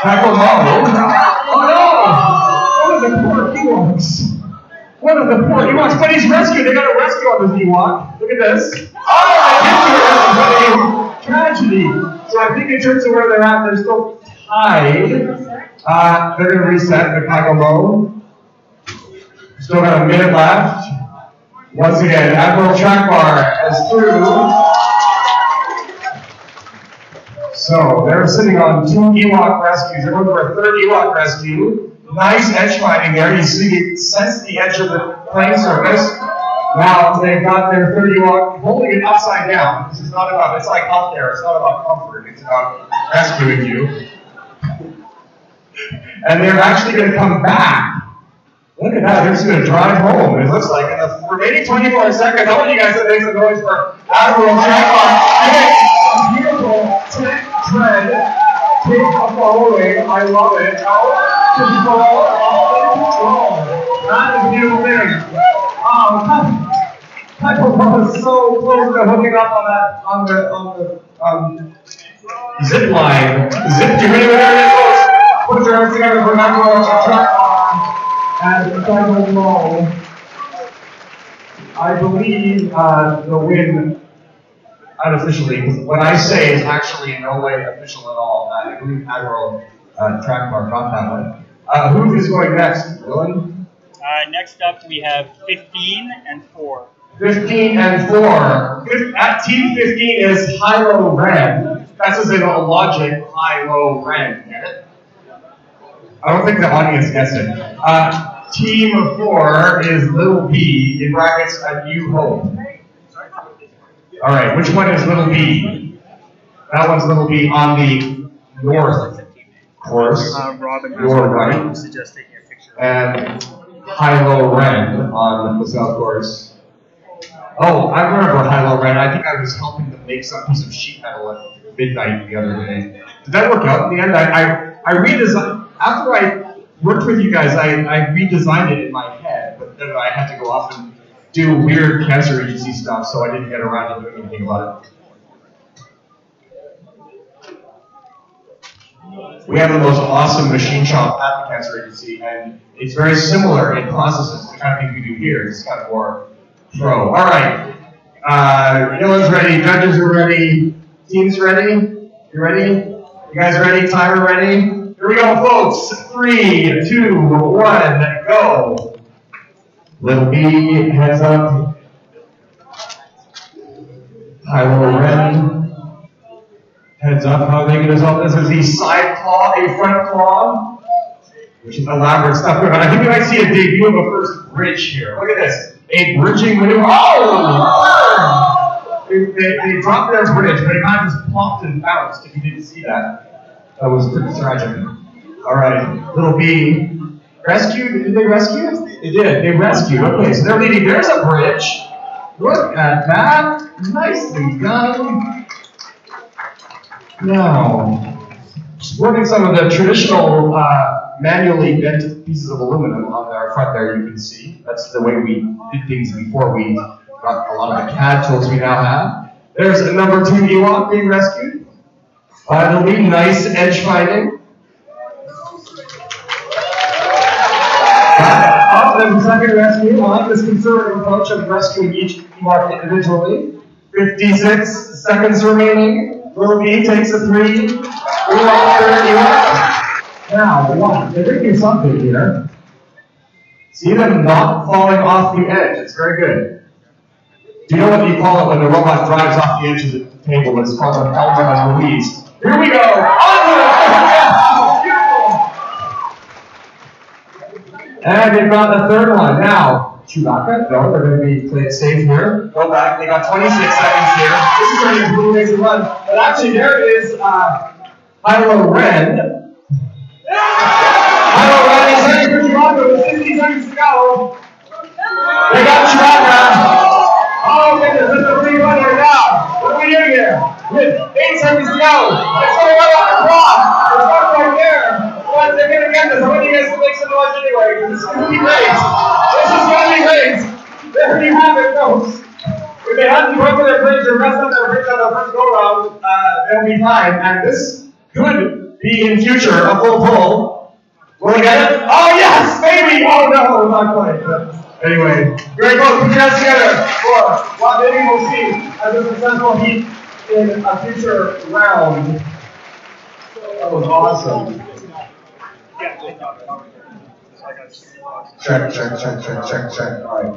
Michael Mo. Oh no! One of the poor Ewoks. One of the poor Ewoks, but he's rescued. They got a rescue on this Ewok. Look at this. Oh, they tragedy. So I think in terms of where they're at, they're still tied. They're going to reset Michael Mo. Still got a minute left. Once again, Admiral Trackbar is through. So they're sitting on 2 Ewok rescues. They're going for a 3rd Ewok rescue. Nice edge finding there. You see, it sets the edge of the plane surface. Now they've got their 3rd Ewok holding it upside down. This is not about, it's like out there. It's not about comfort. It's about rescuing you. And they're actually going to come back. Look at that, they're just going to drive home, it looks like. In the remaining 24 seconds, I want you guys to make some noise for Admiral Trackbar. A beautiful tech tread, take a following, I love it. Control, control. That is a beautiful thing. Michael is so close to hooking up on the zip line. Zip, you ready with that? Put your hands together for Admiral Trackbar. And Michael Mo, I believe the win unofficially, what I say is actually in no way official at all. I believe Admiral Trackbar got that one. Who is going next, Dylan? Next up we have 15 and 4. 15 and 4. At team 15 is high-low red. That's as in a logic high-low red. Get it? I don't think the audience gets it. Team 4 is Little B, in brackets, A New Hope. Alright, which one is Little B? That one's Little B on the north course. Robin, you're right. Suggest taking a picture. And high-low red on the south course. Oh, I remember high-low red. I think I was helping them make some piece of sheet metal at midnight the other day. Did that work out in the end? I redesigned. After I worked with you guys, I redesigned it in my head, but then I had to go off and do weird cancer agency stuff, so I didn't get around to doing anything about it. We have the most awesome machine shop at the cancer agency, and it's very similar in processes to the kind of thing we do here. It's kind of more pro. All right, Dylan's ready, judges are ready, teams ready? You ready? You guys ready? Timer ready? Here we go, folks. 3, 2, 1, go. Little B, heads up. High-low red. Heads up. How are they going to resolve this? Is the side claw, a front claw, which is elaborate stuff. But I think we might see a debut of a first bridge here. Look at this. A bridging maneuver. Oh! They dropped their bridge, but it kind of just plopped and bounced if you didn't see that. That was pretty tragic. All right, Little B. Rescued? Did they rescue? They did. They rescued. Okay, so they're leading. There's a bridge. Look at that. Nicely done. Now, sporting some of the traditional manually bent pieces of aluminum on our front there, you can see. That's the way we did things before we got a lot of the CAD tools we now have. There's a number 2 Ewok being rescued. It'll be nice edge finding. There's a second rescue. I like this conservative approach of rescuing each Ewok individually. 56 seconds remaining. Little B takes a 3. Ewok, 3rd Ewok. Now, 1. They're thinking something here. See them not falling off the edge. It's very good. Do you know what you call it when the robot drives off the edge of the table? It's called an element release. Here we go. And they've got the 3rd one. Now, Chewbacca, no, they're going to be playing safe here. Go back. They got 26 seconds here. This is already a blue laser run. But actually, there is high-low red. High-low red is ready for Chewbacca with 60 seconds to go. They got Chewbacca. Oh, goodness, it's a re-runner now. What are we doing here? With 8 seconds to go. It's going right on the clock. It's not right there. But they're going to get this. I want you guys to make some noise anyway. This is going to be great. This is going to be great. There you have it, folks. If they hadn't broken their bridge or messed up their bridge on the first go-round, there'll be time. And this could be in future a full pull. Will we get it? Oh yes, maybe! Oh no, not quite. But anyway, very close. Put your hands together for what maybe we'll see as a successful heat in a future round. That was awesome. Check. All right.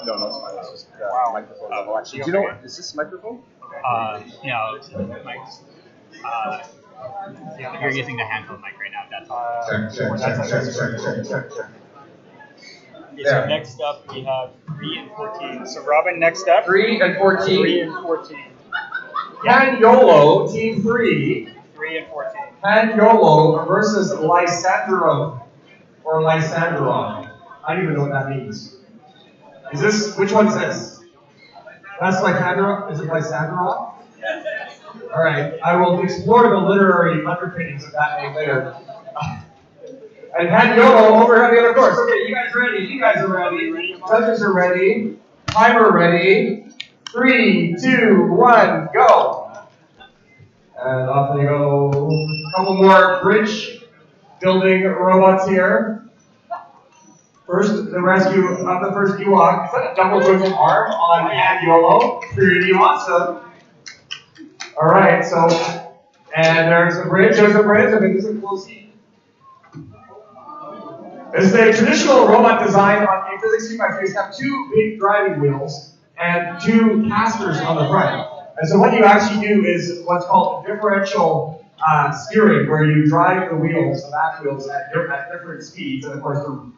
No, it's fine. It's just microphone level. Actually, do you know what? Is this microphone? No, mics. You're using the handheld mic right now. That's all. Check. Okay, so next up we have 3 and 14. So Robin, next up. 3 and 14. 3 and 14. Can YOLO, team 3. 3 and 14. Can YOLO versus Lysandro or Lysandron. I don't even know what that means. Is this, which one's this? That's Lysandro? Is it Lysandron? All right, I will explore the literary underpinnings of that name later. And Han YOLO over on the other course. Okay, you guys ready? You guys are ready. Judges are ready. Timer ready. 3, 2, 1, go. And off they go. A couple more bridge building robots here. First, the rescue of the first Ewok. Is that a double jointed arm on Han YOLO? Pretty awesome. All right, so, and there's a bridge. I think this is a close heat. It's a traditional robot design on a physics 2x3s have 2 big driving wheels and 2 casters on the front. And so what you actually do is what's called differential steering, where you drive the wheels, the back wheels, at different speeds, and of course the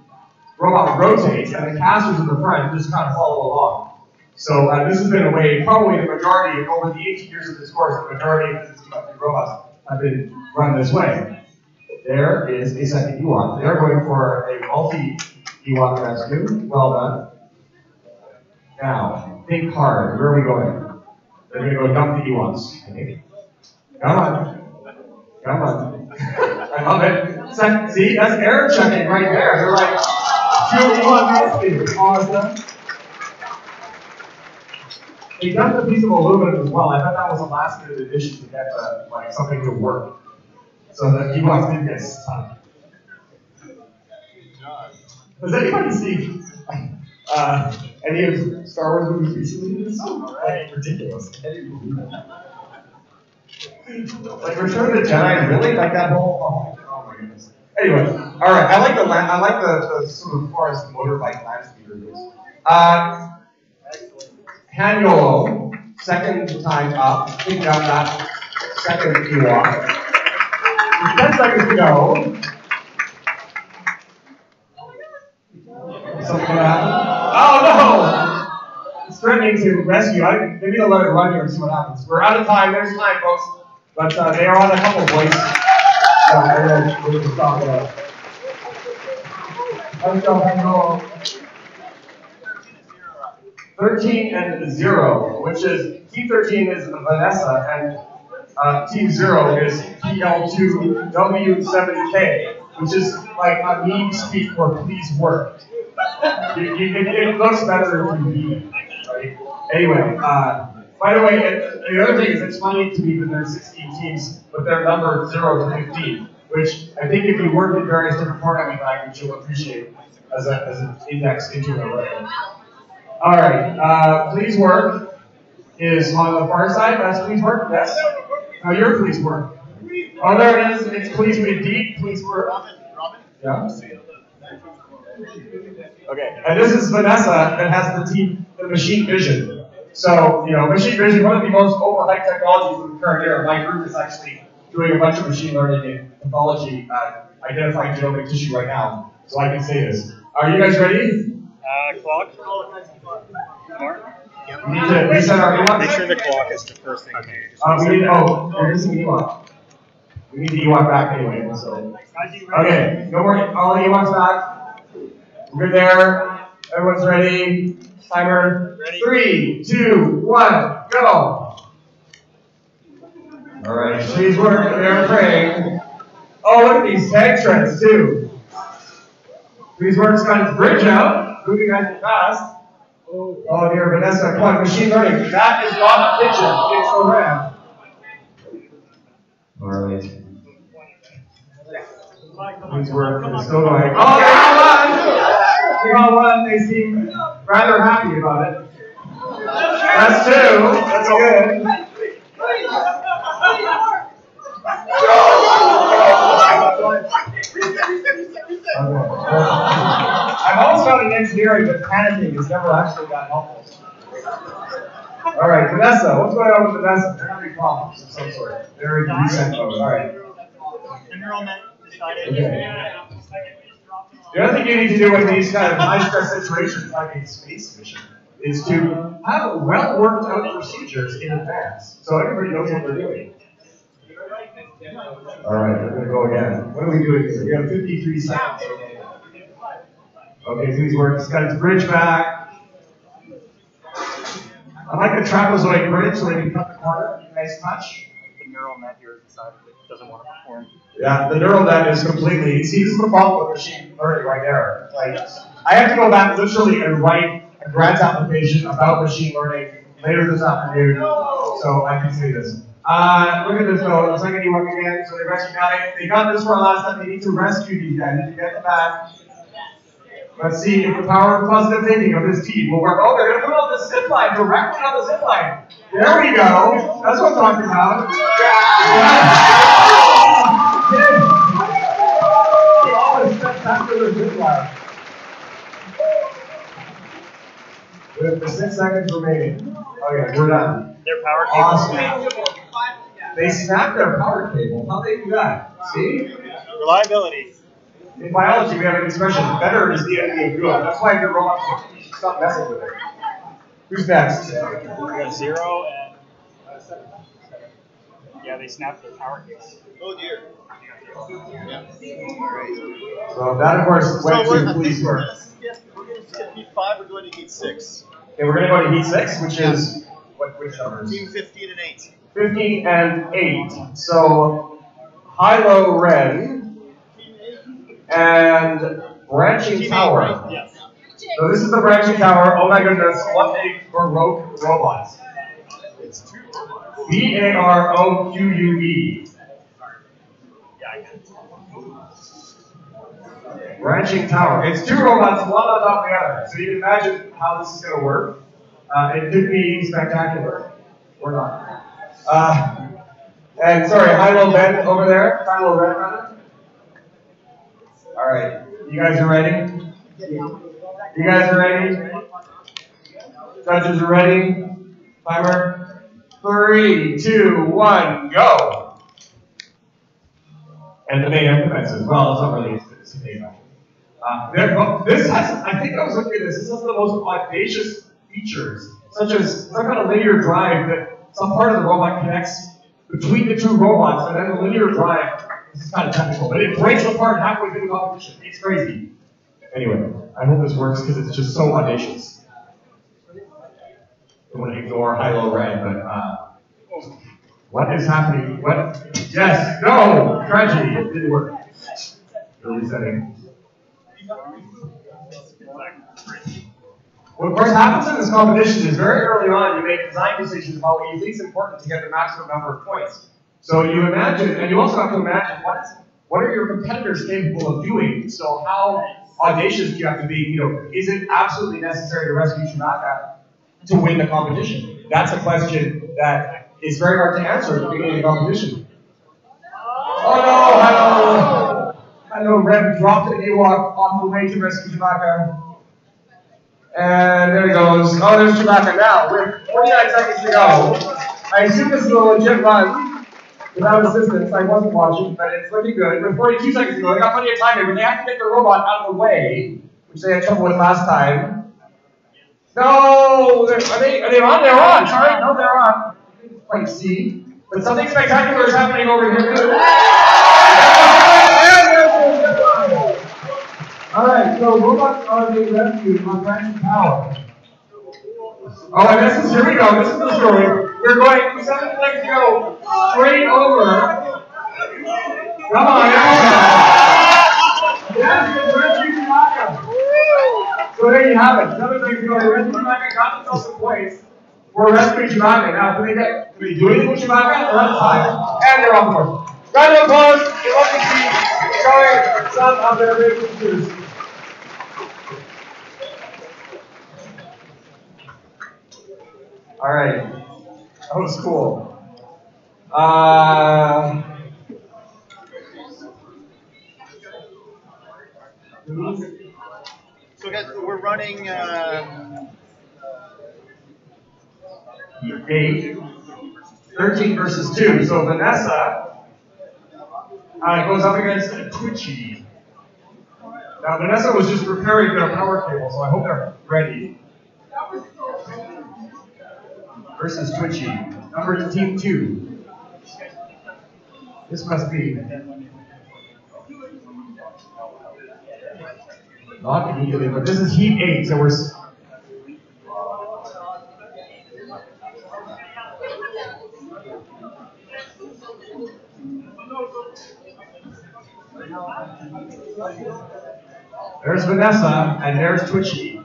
robot rotates, and the casters in the front just kind of follow along. So this has been a way, probably the majority, over the 18 years of this course, the majority of the 2x3 robots have been run this way. There is a second Ewok. They're going for a multi-Ewok rescue. Well done. Now, think hard. Where are we going? They're going to go dump the Ewoks. Okay. Come on. I love it. See, that's error checking right there. They're like, 2 Ewok rescue. Awesome. They dumped a piece of aluminum as well. I thought that was a last minute addition to get like something to work. So the Ewoks didn't get stuck. Does anybody see any of Star Wars movies recently? It's so like, ridiculous. I can't even believe it. Like Return of the Jedi, really? Like that whole oh my goodness. Anyway, all right. I like the sort of forest motorbike landscape reviews. Han YOLO, second time up, picking up that second Ewok. 10 seconds to go. Something gonna happen? Oh no! It's threatening to rescue. Maybe they'll let it run here and see what happens. We're out of time. There's time, folks. But they are on a couple points. So we're going to stop it. Let's go, Han YOLO. 13 and 0, which is Team 13 is Vanessa, and Team 0 is PL2W7K, which is like a meme speak for please work. It looks better if you need it, right? Anyway, by the way, the other thing is it's funny to me that there's 16 teams, but they're numbered 0 to 15, which I think if you work in various different programming languages, you'll appreciate as an index into an array. All right, please work is on the far side. That's please work. Yes. Now your please work. Oh, there it is. It's please indeed. Please work. Robin. Yeah. Okay. And this is Vanessa that has the machine vision. So machine vision, one of the most overhyped technologies of the current era. My group is actually doing a bunch of machine learning in pathology, identifying genomic tissue right now. So I can say this. Are you guys ready? Clock. We need to reset our Ewok. Make sure the clock is the first thing. Okay. There's the Ewok. We need the Ewok back anyway. So. Okay, no more. All the Ewoks back. We're there. Everyone's ready. Timer. Ready. 3, 2, 1, go. All right, please work. They're praying. Oh, look at these tag treads too. Please work's got its bridge out. Moving guys fast. Oh dear, Vanessa, come on, machine learning. That is not a pigeon, it's a ram. Alright. These work is still going. Oh, they all won! They all won. They seem rather happy about it. That's two. That's good. I've always found in engineering that panicking is never actually that helpful. Alright, Vanessa. What's going on with Vanessa? They're having problems of some sort. They're in reset mode. Alright. Okay. The other thing you need to do with these kind of high-stress situations like a space mission is to have well-worked-out procedures in advance, so everybody knows what they're doing. All right, we're going to go again. What are we doing here? We have 53 seconds. Okay, please work. It's got its bridge back. I like the trapezoid bridge so they can cut the corner. Nice touch. The neural net here decided it doesn't want to perform. Yeah, the neural net is completely. See, this is the problem with machine learning right there. Like, I have to go back literally and write a grant application about machine learning later this afternoon, so I can say this. Look at this though. The second you work again, so they rescue now. They got this for last time. They need to rescue these guys. They need to get them back. Let's see if the power of positive thinking of this team will work. Oh, they're going to put on the zip line, directly on the zip line. There we go. That's what I'm talking about. Always spectacular zip line. With the 6 seconds remaining. Okay, we're done. Their power cable Awesome. snapped. They snapped their power cable. How'd they do that? See? Reliability. In biology, we have an expression, better is the enemy of good. That's why if you're wrong, you should stop messing with it. Who's next? We got 0 and... Yeah, they snapped their power cable. Oh dear. Yeah. So that, of course, went to police work. We're going to skip heat 5, we're going to heat 6. Okay, we're going to go to heat 6, which is, which numbers? Team 15 and 8. 15 and 8. So, high-low red and branching tower. Yes. So this is the branching tower. Oh my goodness, what a baroque robot. It's 2 robots. B-A-R-O-Q-U-E. Branching tower. It's 2 robots, one on top of the other. So you can imagine how this is going to work. It could be spectacular. Or not. And sorry, high-low red over there. High-low red, rather. All right. You guys are ready? You guys are ready? Judges are ready? Timer? 3, 2, 1, go! And the mayhem commences. Well, it's not really. It's a mayhem. This has, I think I was looking at this, this has the most audacious features, such as some kind of linear drive that some part of the robot connects between the 2 robots, and then the linear drive, this is kind of technical, but it breaks apart halfway through the competition. It's crazy. Anyway, I hope this works because it's just so audacious. I want to ignore high-low red, but what is happening? What? Yes, no! Tragedy, it didn't work. We're resetting. What of course happens in this competition is very early on you make design decisions about what you think is important to get the maximum number of points. So you imagine, and you also have to imagine what are your competitors capable of doing. So how audacious do you have to be? You know, is it absolutely necessary to rescue Chewbacca to win the competition? That's a question that is very hard to answer at the beginning of the competition. Oh no! Hello, Red dropped an Ewok on the way to rescue Chewbacca. And there he goes. Oh, there's Chewbacca now with 49 seconds to go. I assume this is a legit run without assistance. I wasn't watching, but it's looking good. With 42 seconds to go, they got plenty of time here, but they have to get their robot out of the way, which they had trouble with last time. No! Are they on? They're on! Sorry, no, they're on. I didn't quite see. But something spectacular is happening over here, too. Alright, so robots are being rescued on branching tower. Oh, and here we go, this is the story. We're going 7 seconds to go, straight over. Come on, yes, it's rescue Chewbacca. So there you have it, 7 seconds to go, the rescue Chewbacca got themselves some points for rescuing Chewbacca. Now, can they do anything with Chewbacca? Well, that's fine. And they're on board. Round of applause. You're welcome to showing some of their great features. All right. That was cool. So guys, we're running 8, 13 versus 2. So Vanessa goes up against Twitchy. Now Vanessa was just preparing their power cable, so I hope they're ready. Versus Twitchy, number team 2. This must be not immediately, but this is heat 8, so we're. There's Vanessa, and there's Twitchy.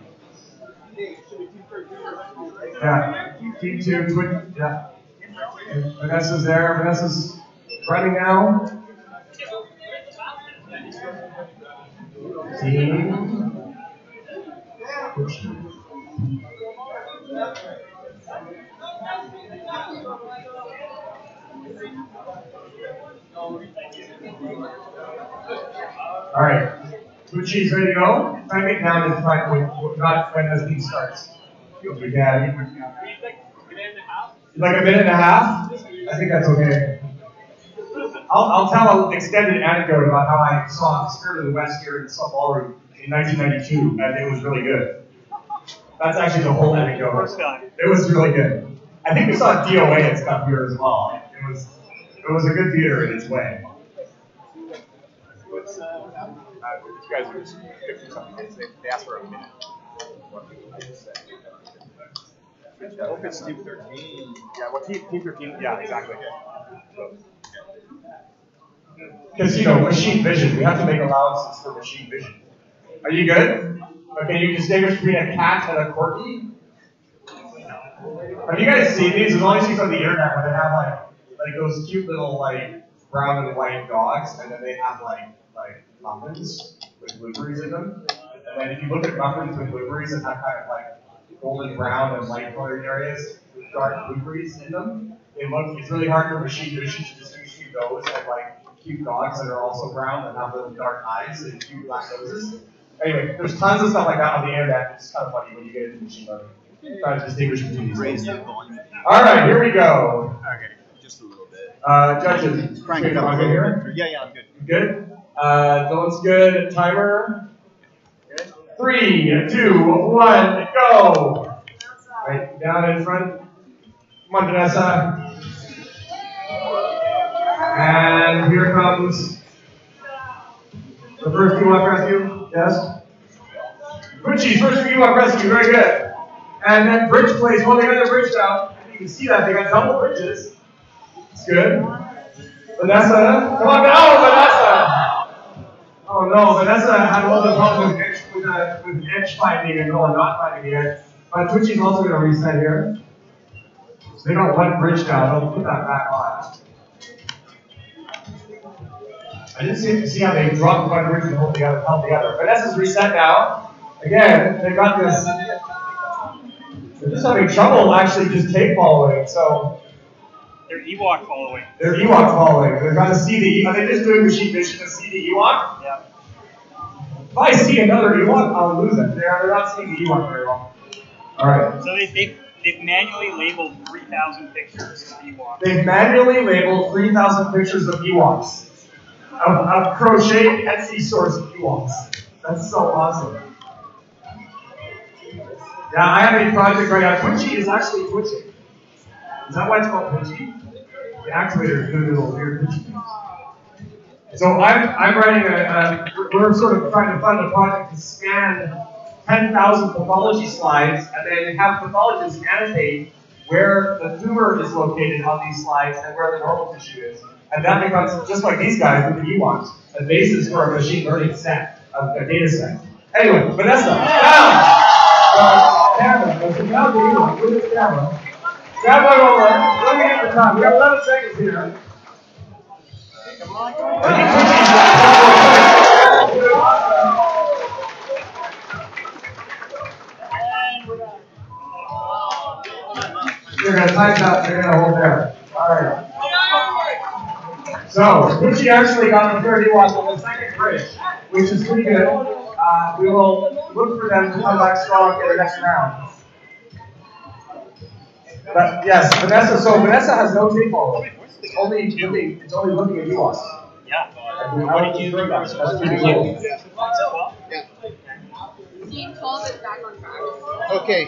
Yeah, team 2, Twitchy, yeah. And Vanessa's there, Vanessa's running now. Team Twitchy. All right, Twitchy's ready to go. Time it down in front, not when this beat starts. We can. Like a minute and a half? I think that's okay. I'll tell an extended anecdote about how I saw Spirit of the West here in the Sub Ballroom in 1992, and it was really good. That's actually the whole anecdote. It was really good. I think we saw DOA and stuff here as well. It was a good theater in its way. These guys are just fixing something. They asked for a minute. I hope it's Team 13. Yeah, well, Team 13, yeah, exactly. Because, machine vision. We have to make allowances for machine vision. Are you good? Okay, you distinguish between a cat and a corgi? Have you guys seen these? There's all these things on the internet where they have, like those cute little, brown and white dogs, and then they have, muffins with blueberries in them. And then if you look at muffins with blueberries that have kind of, golden brown and light colored areas with dark blueberries in them, it's really hard for machine vision to distinguish between those and, cute dogs that are also brown and have little dark eyes and cute black noses. Anyway, there's tons of stuff like that on the internet. It's kind of funny when you get into machine learning. Try to distinguish between these things. All right, here we go. Okay, just a little bit. Judges, Crank it up here. Yeah, I'm good. Good? Dylan's good. Timer. 3, 2, 1, go! Right, down in front. Come on, Vanessa. And here comes the first Kickoff rescue. Yes? Gucci's first Kickoff rescue. Very good. And then bridge plays. Well, they got their bridge down. You can see that. They got double bridges. It's good. Vanessa. Come on, no, Vanessa. Oh, no. Vanessa had a little bit of problem with edge finding and not finding the edge. But Twitchy's also going to reset here. So they got one bridge down. They'll put that back on. I didn't see how they dropped one bridge and held the other. Vanessa's reset now. Again, they got this. They're just having trouble actually just tape following. So they're Ewok following. They're Ewok following. They're trying to see the. Are they just doing machine vision to see the Ewok? Yeah. If I see another Ewok, I'll lose it. They're not seeing the Ewok very well. All right. So they've manually labeled 3,000 pictures of Ewoks. They've manually labeled 3,000 pictures of Ewoks. Of crocheted Etsy source Ewoks. That's so awesome. Yeah, I have a project right now. Twitchy is actually twitching. Is that why it's called Twitchy? The actuator is doing little weird twitchy things. So I'm writing we're sort of trying to fund a project to scan 10,000 pathology slides and then have pathologists annotate where the tumor is located on these slides and where the normal tissue is. And that becomes, just like these guys with the Ewoks, a basis for a machine learning set, a data set. Anyway, Vanessa, now! Camera, let's grab the Ewok with this camera. Grab one over, let me get the time. We have 11 seconds here. time's up. They're gonna hold there. All right. So, Richie actually got the 30 watts on the second bridge, which is pretty good. We will look for them to come back strong in the next round. But yes, Vanessa. So Vanessa has no tape hold. It's only looking at you all. Yeah. What did you do? That's pretty cool. Team 12 is back on track. Okay,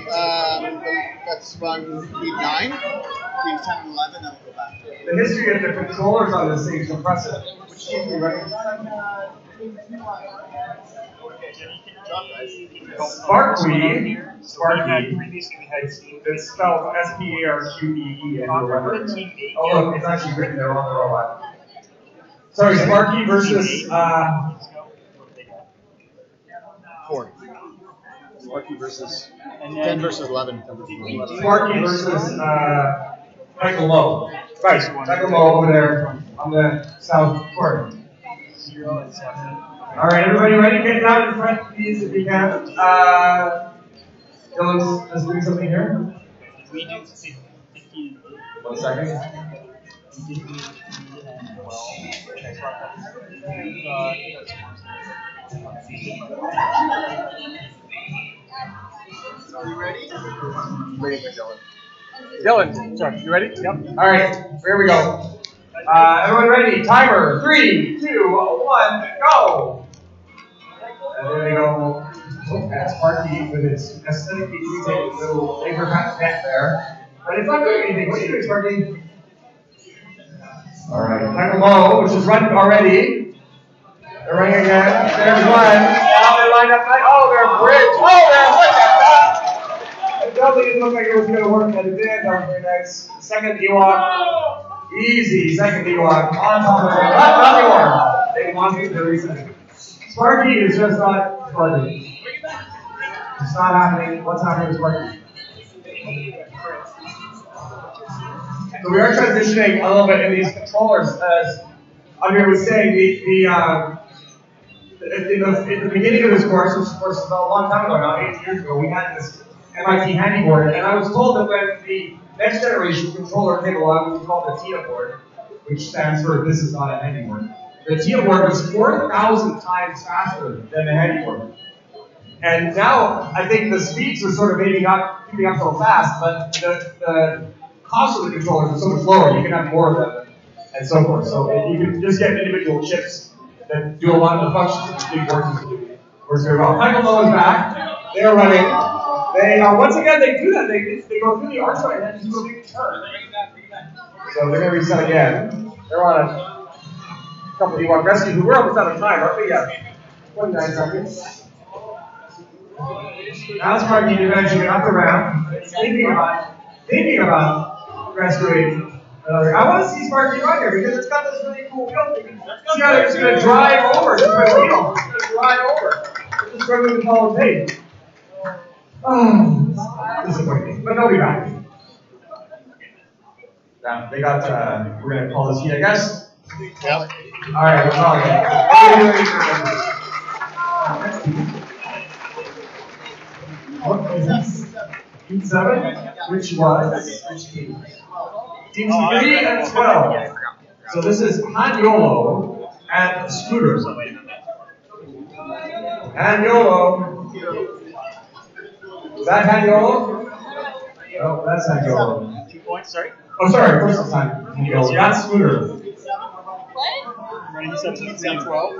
let's run lead 9. Teams 10 and 11, then we'll go back. The history of the controllers on this thing is impressive. Which team are we running? Sparky. Previously we had It's spelled S-P-A-R-Q-E-E. Oh, look, it's actually written there on the robot. Sorry, Sparky versus 4. Sparky versus 10 versus 11. Sparky versus Michael Lowe. Right, Michael Lowe over there on the south corner. 0 and 7. All right, everybody ready? Get down in front, please, if you can. Dylan's just doing something here. We do 15. 1 second. 15 and 12. Are you ready? Waiting for Dylan. Dylan, sorry, you ready? Yep. All right, here we go. Everyone ready? Timer, 3, 2, 1, go! And there we go. Oh, that's Sparky with its aesthetically pleasing little paper net there. But it's not doing anything. What are you doing, Sparky? All right, Michael Lowe, which is running already. They're running again. There's one. Now they're lined up. Oh, they're bridge. Oh, they're look at that. It doesn't look like it was going to work, but it did. That was very nice. Second Ewok. Easy. Second Ewok. On top of it. Not anymore. They want to the reason. Sparky is just not Sparky. It's not happening. What's happening with Sparky? So we are transitioning a little bit in these controllers, as Andre was saying. In the beginning of this course, which of course is a long time ago now, 8 years ago, we had this MIT handy board, and I was told that when the next generation controller came along, we called the TIA board, which stands for this is not a handy board. The TIA board was 4,000 times faster than the handy board. And now I think the speeds are sort of maybe not keeping up so fast, but the cost of the controllers is so much lower. You can have more of them and so forth. So you can just get individual chips that do a lot of the functions that the big boards do. Works very well. Michael Lowe is back. They are running. They once again they do that. They go through the archway and then just do a big turn. So they're going to reset again. They're on a couple of Ewok rescues. We're almost out of time, aren't we? Yeah. 29 seconds. Now Sparky eventually get up the ramp. Thinking about rescuing another. I want to see Sparky run here because it's got this really cool wheel thing. It's going to drive over. Just by the wheel. It's going to drive over. It's just struggling to follow tape. Oh, disappointing. But they'll be back. Now, they got, we're going to call this heat, I guess. Yep. All right, we're calling it. Team 7, which was Teams 3 and 12. So this is Han Yolo and Scooter. Han Yolo. Is that Han Yolo? Oh, that's Han Yolo. 2 points, sorry. Oh, sorry, first time. Han Yolo. That's Scooter. What? Running 17, 12.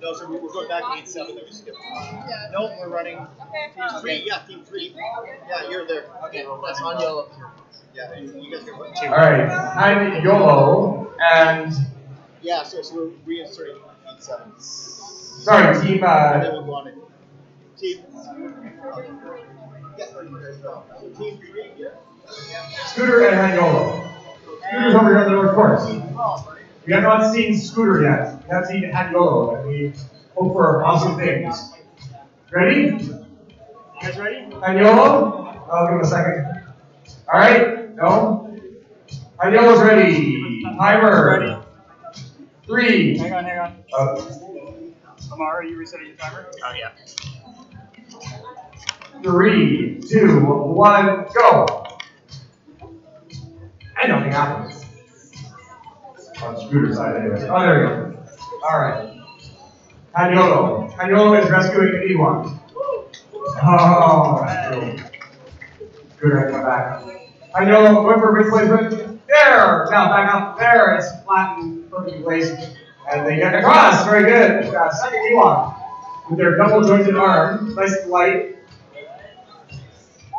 No, so we're going back to 8-7, then we skipped. Yeah. Nope, we're running team 3. Yeah, team 3. Yeah, you're there. Okay, that's on yellow. Yeah, you guys can put 2. All right, Han Yolo and. Yeah, so we're reinserting 8-7. Sorry, team. And then we'll go on it. Team. Yeah, team 3, yeah. Scooter and Han Yolo. Scooter's over here on the north course. We have not seen Scooter yet. We have seen Han Yolo, and we hope for awesome things. Ready? You guys ready? Han Yolo? I'll give him a second. All right. No? Han Yolo's ready. Timer. Ready. 3. Hang on. Amara, are you resetting your timer? Oh, yeah. 3, 2, 1, go. And nothing happens. On Scooter's side, anyways. Oh, there we go. Alright. Hanyolo. Hanyolo is rescuing the Ewok. Oh, that's cool. Scooter, come back. Hanyolo, went for a big placement. There! Now back up. There, it's flat and perfectly placed. And they get across. Very good. Second Ewok. With their double jointed arms. Nice and light.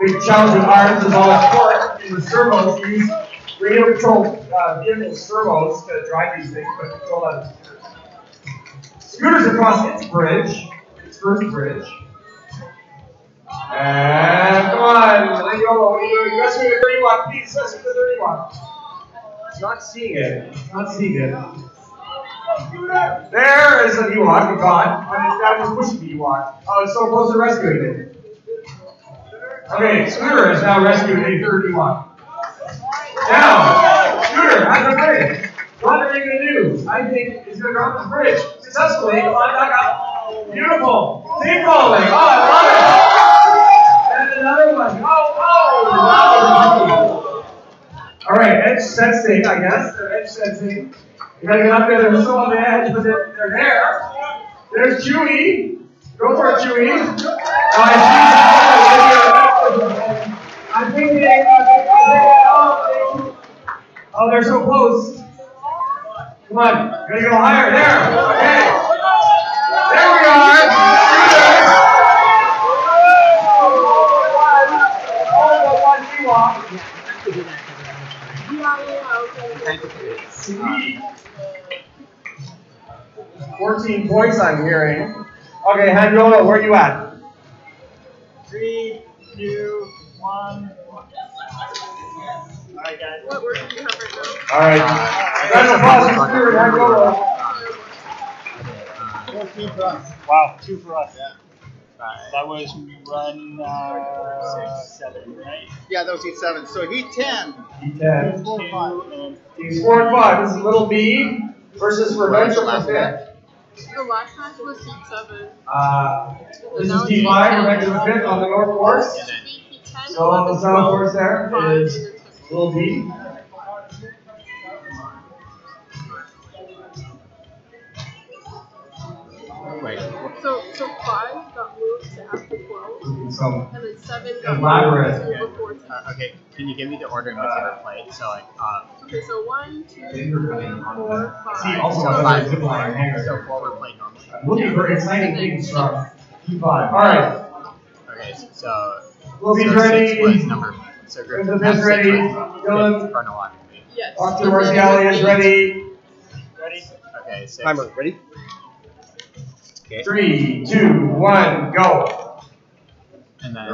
Big challenge with arms is all short. In the servos, you use radio control vehicle servos to drive these things, but control that. Scooter's across its bridge, its first bridge. And come on, Hanyolo, what are you doing? Rescue the 31, please, rescue the 31. It's not seeing it. It's not seeing it. There is an Ewok, gone, but it's now just pushing the Ewok. Oh, it's so close to rescuing it. Okay, Scooter is now rescuing the third Ewok. Now, Scooter, how's the bridge? What are you going to do? I think he's going to drop the bridge successfully. Climb back up. Beautiful. Team rolling. Oh, I love it. And another one. Oh. All right, edge sensing, I guess. They're edge sensing. You got to get up there. They're still on the edge, but they're there. There's Chewie. Go for it, Chewie. I'm thinking, oh, they're so close. Come on, gotta go higher. There, okay. There we are. Sweet. 14 points I'm hearing. Okay, Hanyolo, where are you at? 3, 2, 1. Alright, guys. What word do you have right now? Alright. Round of applause for Scooter and Hanyolo. 14 for us. Wow, 2 for us. Yeah. That was run 7, right? Yeah, that was heat 7. So heat 10. Heat 10. 4 and 5. Teams 4 and 5. This is Little B versus Revenge from the Fifth. The last match was heat 7. This is Team 5, Revenge from the Fifth on the North Course. It should be heat 10. So on the South Course there is Little B. Wait. So 5 got moved to after 12. Some And then 7 got elaborate. moved to before 10. Okay, can you give me the order in which you were played? So like, Okay, so 1, 2, 3, 4, 5. See, also so another zip line hanger. so 4 were played normally. I'm looking for exciting things from Team 5. Alright. Okay, so We'll be so ready. 6 was number. So Is the group fifth 6 ready? was Dylan? fifth chronologically. Yes. Dr. Marsgali is ready. Ready? Okay, 6. Timer, ready? Okay. 3, 2, 1, go. And then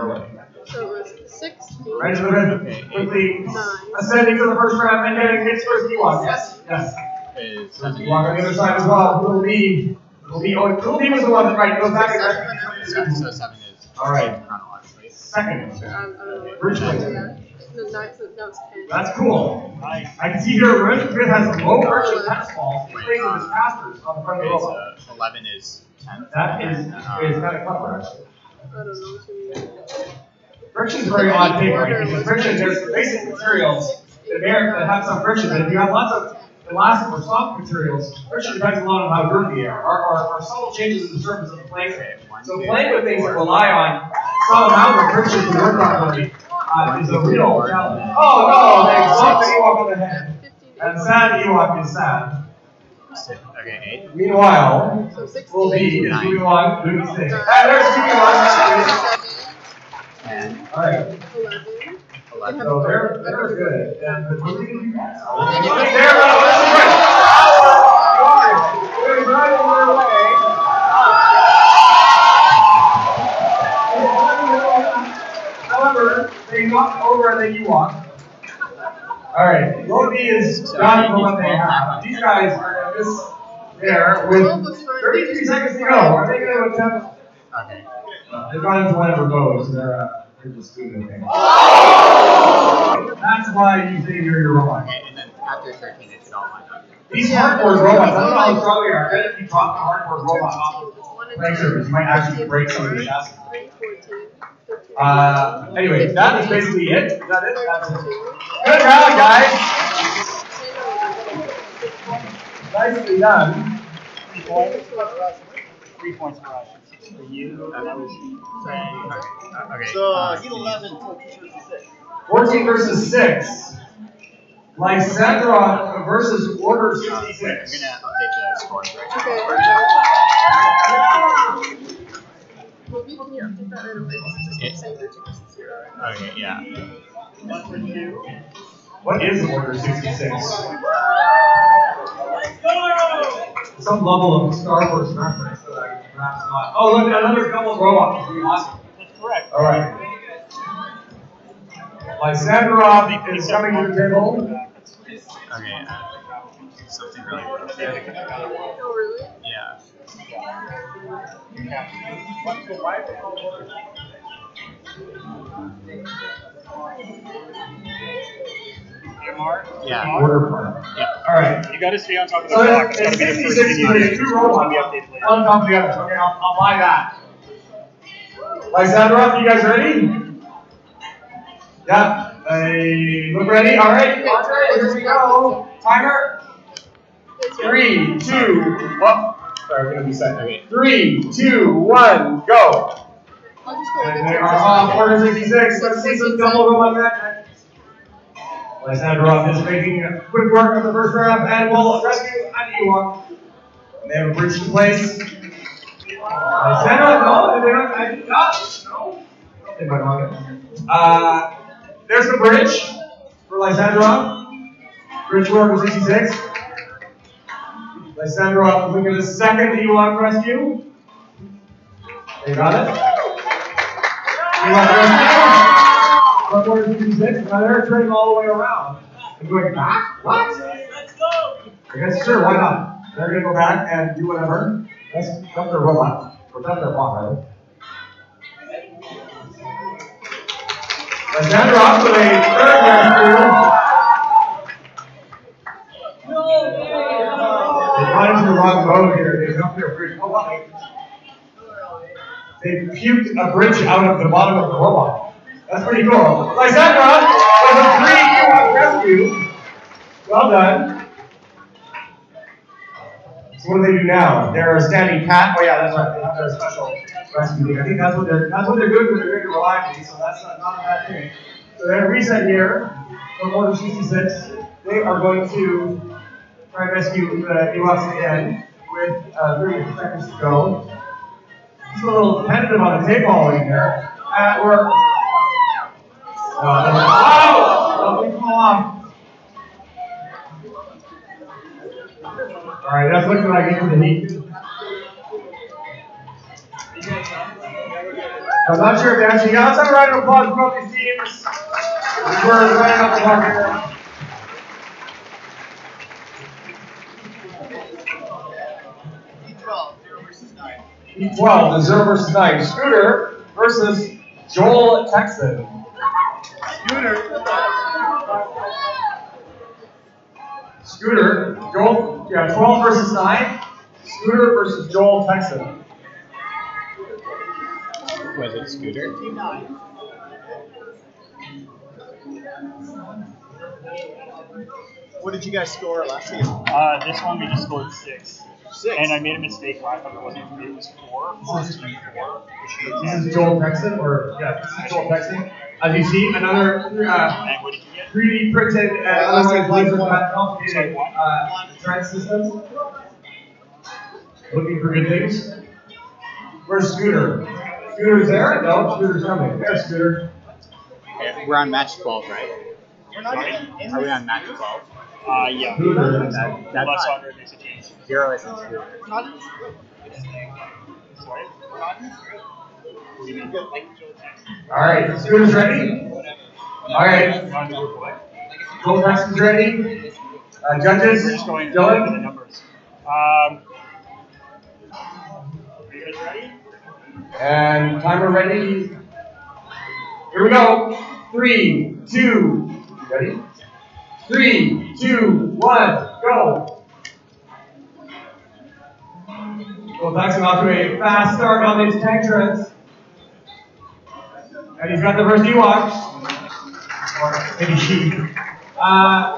So it was 16. Right to the rhythm. Okay, Quickly 9. ascending to the first round and getting his first Ewok. Yes? Yes. is There's Ewok on the other side as well. Little B. Little B was the one that goes back and so 7 is All right. chronologically. second. I don't know. Virtually. Yeah. The 9, so that was 10. That's cool. Nice. I can see here Revenge Grid has a low virtue tennis ball. He's playing with his pastors on the front of the Okay, robot. so 11 is 10. That is kind of clever, actually. I don't know what you mean. Friction's very odd thing, right? Because friction, there's basic materials that have some friction, but if you have lots of elastic or soft materials, friction depends a lot on how dirty they are, or subtle changes in the surface of the plane. So playing with things that rely on some amount of friction to work properly is a real challenge. Oh no, they bumped the Ewok on the head. 15. And sad Ewok is sad. Okay, 8. Meanwhile, So 16. Will B is doing one, doing his thing. There's 2 10. Alright. 11. 11. So they're good. And the Marine, they're driving their way. However, they knocked over the Ewok. Alright, Will B is done for what they have. These guys are in this there with 33 seconds to go. Are they going to attempt? Okay. They've gone into whatever goes. They're just doing their thing. That's why you say you're your robot. Okay, and then after 13, it should all line up. These hardcore robots, I don't know how strong they are. I bet if you drop the hardcore robot off the playing surface, you might actually break some of the chassis. 14, 15, Anyway, that is basically it. Is that it? That's it. Good round, guys. Nicely done. 3 points. 3 points for us. 6 for you. And that was Okay. So, heat 11, 14 versus 6. Lysandra versus Order 66. I'm gonna update the scores right now. Okay. Maybe can you update that in a just saying 13 versus 0. Okay, yeah. 1 for 2. What is Order 66? Some level of Star Wars reference that I perhaps not. Oh, look, another couple of robots. Awesome. That's correct. All right. Lysandra is coming to the table. Okay, something really broke. Oh, really? Yeah. MR? Yeah. Order part. Yeah. All right. You got to stay on top of the So clock. It's got it's to be the first 66 thing you for do. the two robots. Be updated later. On top of the others. Okay, I'll buy that. Lysandra, you guys ready? Yeah. Look ready? All right. Andre, here we go. Timer. 3, 2, well, sorry, we're going to be set. Okay. 3, 2, 1, go. I'll just go with And the they are off. Order 66. Let's see some double robot magic. Lysandra is making quick work of the first round and will rescue an Ewok. They have a bridge in place. Lysandra, no, they're not. No. They might want it. There's the bridge for Lysandra. Bridge work of 66. Lysandra, look at the second Ewok rescue. They got it. Ewok rescue. Order 66. Now they're turning all the way around. And going back? What? Let's go. I guess sure, why not? They're gonna go back and do whatever. Let's dump their robot. Or dump their bot, rather. Lysandra with a third rescue. They got into the wrong mode here. They dumped their bridge. Oh, wow. They puked a bridge out of the bottom of the robot. That's pretty cool. Lysandra with a 3 Ewok rescue. Well done. So what do they do now? They're standing pat. Oh yeah, that's right. They have their special rescue thing. I think that's what they're doing when they're doing relaxing. So that's not a bad thing. So they're reset here from Order 66. They are going to try and rescue the Ewoks again with 30 seconds to go. It's a little tentative on the tape hauling here. We're oh! They fall off. All right, that's looking like it for the heat. I'm not sure if they actually got. Let's have a round of applause for both these teams. We're running up the clock here. Heat 12, the 0 versus 9. Scooter versus Joel Texan. Scooter, Joel, yeah, 12 versus 9. Scooter versus Joel Texan. Was it Scooter? Team 9. What did you guys score last season? This one we just scored 6. 6. And I made a mistake last time. It wasn't 3, it was 4. This is Joel Texan, or yeah, this is Joel Texan. As you see, another And what did you get? 3D printed otherwise laser complicated thread system. Looking for good things. Where's Scooter? Scooter's there? No, Scooter's coming. There's Scooter. Okay, we're on match 12, right? Are we on match 12? Yeah. Scooter. That's Unless fine. Andre makes a change. 0 isn't Scooter. Sorry? What do you mean? All right, Scooter's ready. All right, Joel Texan's ready. Judges, We're just going over the Dylan. numbers. Are you guys ready? And timer ready. Here we go. 3, 2, ready? 3, 2, 1, go. Joel Texan off to a fast start on these tank treads. And He's got the first Ewok. Or maybe she. I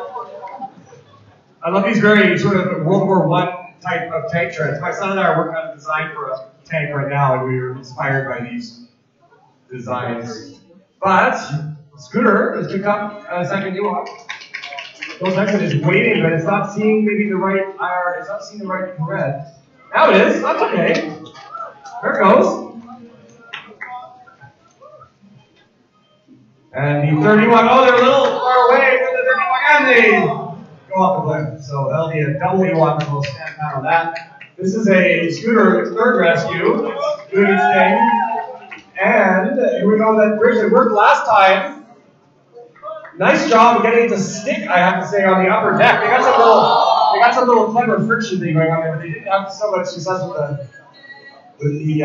love these very sort of World War I type of tank treads. My son and I are working on a design for a tank right now, and we were inspired by these designs. But Scooter has picked up a second Ewok. Ghost Exit is waiting, but it's not seeing maybe the right it's not seeing the right thread. Now it is. That's okay. There it goes. And the 31, oh, they're a little far away from the 31, and they go off the cliff. So that'll be a double Ewok, and we'll stand down on that. This is a Scooter third rescue, doing its thing. And here we go, that bridge that worked last time. Nice job of getting it to stick, I have to say, on the upper deck. They got some little clever friction thing going on there, but they didn't have so much success with the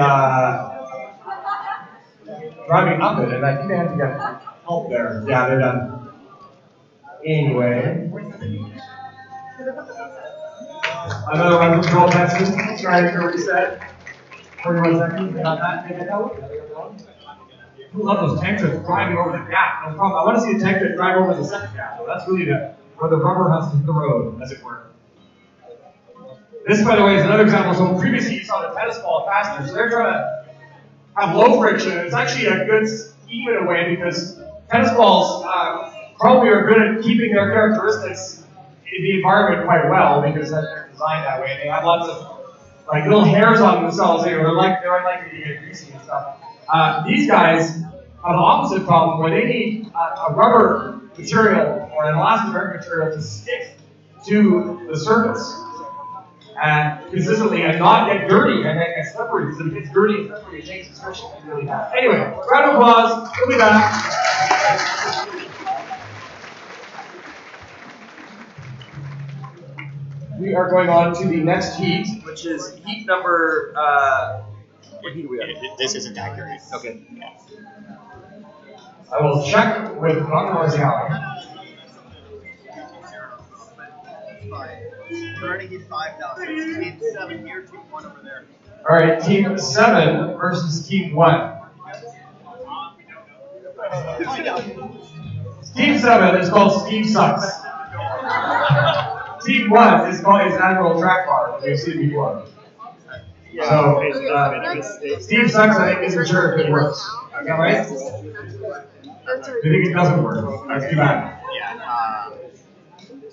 driving up it, and I think they had to get help there. Yeah, they're done. Anyway. Another one from Joel Texas. Trying to reset. 41 seconds. Got that. Take it out. I love those tank treads driving over the gap. No problem. I want to see a tank tread drive over the second gap. So that's really where the rubber has to hit the road, as it were. This, by the way, is another example. So previously you saw the tennis ball faster. So they're trying to have low friction. It's actually a good scheme in a way because tennis balls probably are good at keeping their characteristics in the environment quite well because they're designed that way. They have lots of like little hairs on themselves. They're unlikely to get greasy and stuff. These guys have the opposite problem where they need a rubber material or an elastomeric material to stick to the surface consistently and not get dirty and then get slippery. Because if it gets dirty and slippery, it makes the friction really bad. Anyway, round of applause. We'll be back. We are going on to the next heat, which is heat number. What heat are we at? This isn't accurate. Okay. Yeah. I will check with Dr. Marziali. We're already hit 5 now. So it's team 7 here, team 1 over there. All right, team 7 versus team 1. Team 7 is called Steve Sucks. Team 1 is called Admiral Track Bar, as we've seen before. Yeah. So, Steve Sucks, I think, isn't sure if it works. Is that right? Do you think it doesn't work? That's too bad. Yeah.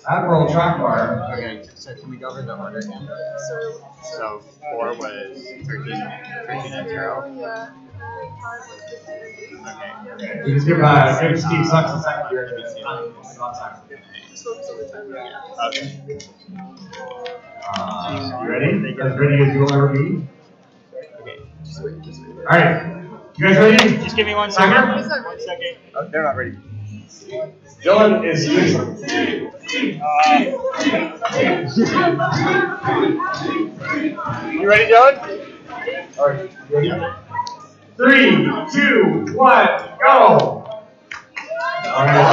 Admiral Track Bar. Okay, so can we go over the order again? So 4 was 13 and 0. Okay. You just give Steve Sucks a second here. Okay. You ready? As ready as you'll ever be? Okay. Alright. You guys ready? Just give me 1 second. Timer? 1 second. Oh, they're not ready. Dylan is freezing. You ready, Dylan? Alright, you ready? 3, 2, 1, go! Alright.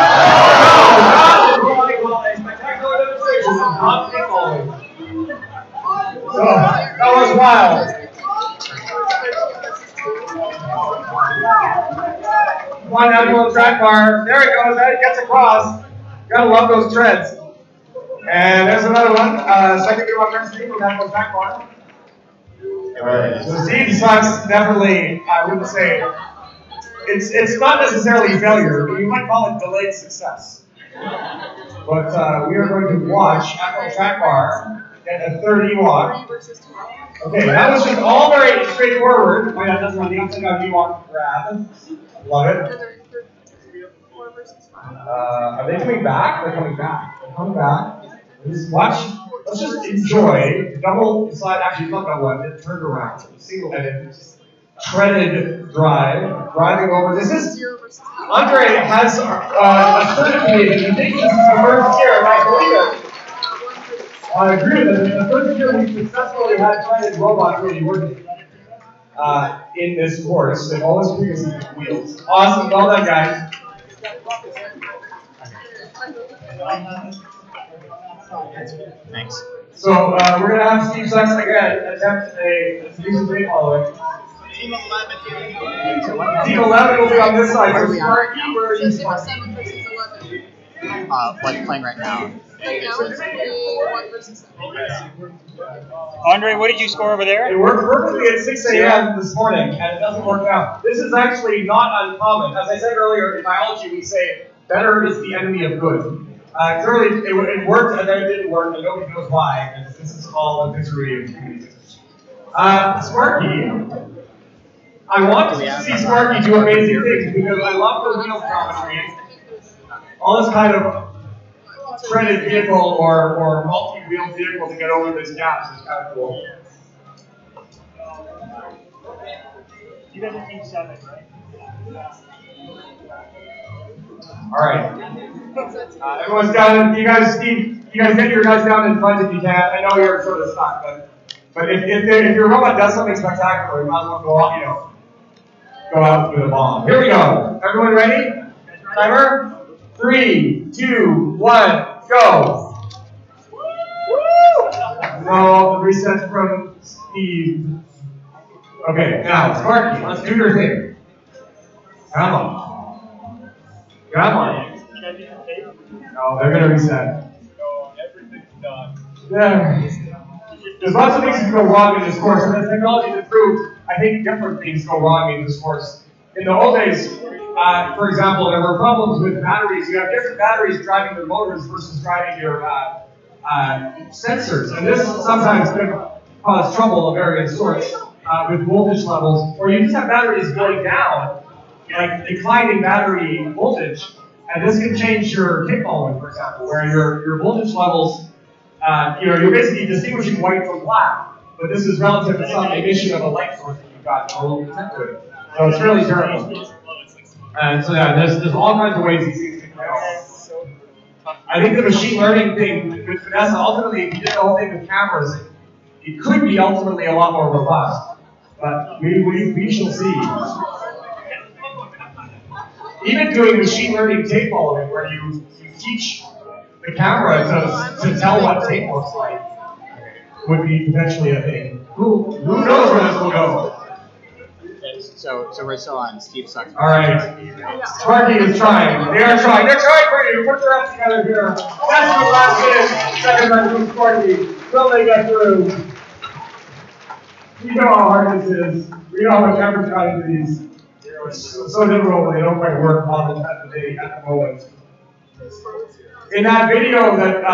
Spectacular demonstration of hot paintballing. Oh, that was wild. Come on, Admiral Track Bar. There it goes. That gets across. Gotta love those treads. And there's another one. Second Ewok rescue from Admiral Track Bar. Alright. So Steve Sucks definitely, I wouldn't say, it's not necessarily failure, but you might call it delayed success. But we are going to watch Admiral Track Bar get a third Ewok. Okay, that was just all very straightforward. Oh yeah, that's on the upside down Ewok grab. Love it. Are they coming back? They're coming back. They're coming back. Let's watch. Let's just enjoy double slide. Actually, not double one. It turned around. Single-headed, treaded driving over. This is Andre has certificated. He thinks this is the first year, and I believe it. I agree with it. The first year we successfully had treaded robots really working in this course. They've always previously used wheels. Awesome. Well done, guys. Thanks. So we're going to have Steve Sucks again attempt a piece of paintballing. Team 11 here. Team 11 will be on this side. Where are So we on right Sparky, now? where are you? So 7 versus 11. What's playing right now? Right now it's 1 versus 7. Andre, what did you score over there? It worked perfectly at 6 a.m. this morning, and it doesn't work out. This is actually not uncommon. As I said earlier, in biology, we say better is the enemy of good. Clearly, it worked, and then it didn't work, and nobody knows why, and this is all the misery of community. Sparky, I want to see Sparky do amazing things, because I love the wheel geometry. All this kind of threaded vehicle or multi-wheel vehicle to get over these gaps is kind of cool. You guys are team 7, right? All right. Everyone's down. You guys get your guys down in front if you can. I know you're sort of stuck, but if your robot does something spectacular, you might as well go out, go out with a bomb. Here we go. Everyone ready? Timer. 3, 2, 1, go. No, the reset from Steve. Okay, now Sparky, let's do your thing. Come on. Come on. No, they're gonna reset. No, everything's done. Yeah. There's lots of things that go wrong in this course, and as technology's improved, I think different things go wrong in this course. In the old days, for example, there were problems with batteries. You have different batteries driving your motors versus driving your sensors, and this sometimes can cause trouble of various sorts with voltage levels, or you just have batteries going down, like declining battery voltage, and this can change your kick following, for example, where your voltage levels, you're basically distinguishing white from black, but this is relative to some emission of a light source that you've got a little detector. So it's really terrible. And so yeah, there's all kinds of ways these things can go. I think the machine learning thing with Vanessa, ultimately, if you did the whole thing with cameras, it could be ultimately a lot more robust. But we shall see. Even doing machine learning tape following, where you teach the camera to tell what tape looks like, would be potentially a thing. Who knows where this will go? So we're still on Steve Sucks. All right. Sparky is trying. They are trying. They're trying for you. Put your hands together here. That's the last minute. Second round from Sparky. Will they get through? You know how hard this is. We know how much effort got into these. It's so difficult when they don't quite work on at the moment. In that video that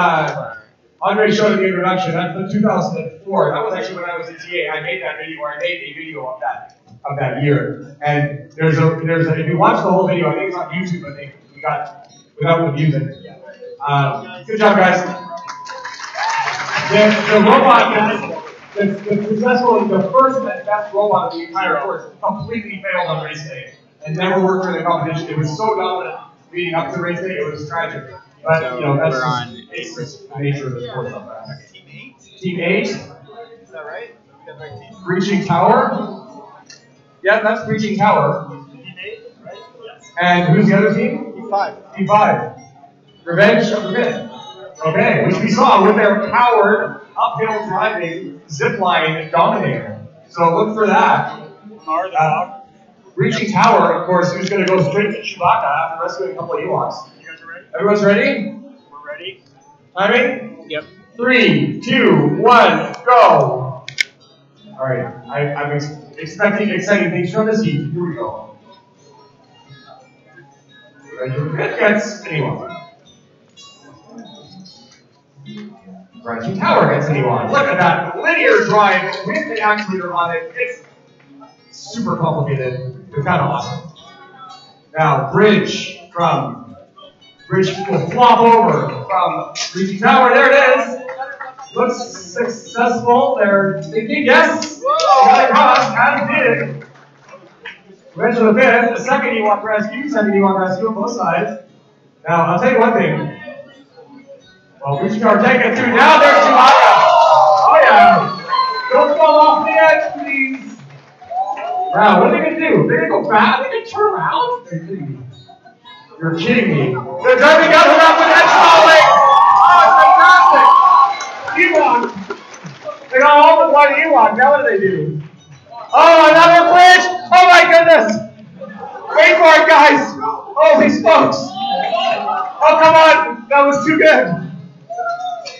Andre showed in the introduction, that's the 2004. That was actually when I was a TA. I made that video, or I made a video of that year. And there's a if you watch the whole video, I think it's on YouTube. I think we got without the music. Good job, guys. The robot that's successful, the first and best robot of the entire course, completely failed on race day and never worked for the competition. It was so dominant leading up to race day, it was tragic. But that's just the nature of the sport. Team 8? Team 8. Is that right? You got the right team? Breaching Tower. Yeah, that's Breaching Tower. Team 8, right? Yes. And who's the other team? Team 5. Team 5. Revenge of the Myth. Okay, which we saw with their powered uphill driving zipline Dominator. So look for that. Breaching Tower, of course, who's going to go straight to Chewbacca after rescuing a couple of Ewoks. You guys are ready? Everyone's ready? We're ready. Timing? Yep. 3, 2, 1, go! Alright, I'm expecting exciting things from this heat. Here we go. Gets anyone. Breaching Tower gets anyone. Look at that linear drive with the actuator on it. It's super complicated. It's kind of awesome. Now, Bridge will flop over from Breaching Tower. There it is. Looks successful. They're thinking, yes. Got it across, as did. Revenge of the Myth, the second Ewok rescue on both sides. Now, I'll tell you one thing. Well, Breaching Tower taking it through. Now there's Chewbacca. Oh, yeah. Don't fall off the edge, please. Now, what are they going to do? They're going to go back? Are they going to turn around? Are you kidding me? You're kidding me. They're driving out with edge falling. Oh, it's fantastic. Ewok. They got all but one Ewok. Now what do they do? Oh, another bridge! Oh my goodness! Wait for it, guys! Holy smokes! Oh, come on! That was too good!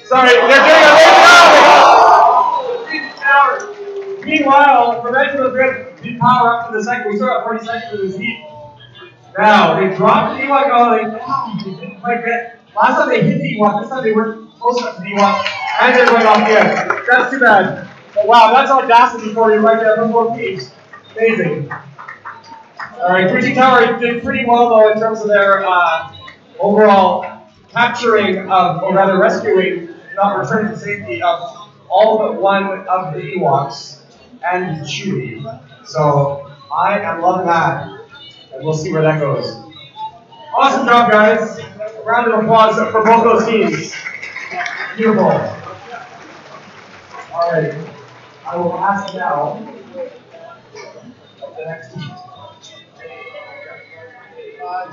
Sorry, they're doing a big Meanwhile, Prevention was good. Deep power up to the second. We still have 40 seconds for this heat. Now, they dropped the D1 going. They didn't quite get. Last time they hit D1, this time they weren't close enough to D1. And they're going off the edge. That's too bad. But wow, that's audacity for you right there from both teams. Amazing. Alright, 3G Tower did pretty well though in terms of their overall capturing of, or rather rescuing, not returning to safety of all but one of the Ewoks and Chewie. So I am loving that. And we'll see where that goes. Awesome job, guys. A round of applause for both those teams. Beautiful. Alright. I will ask now the next team.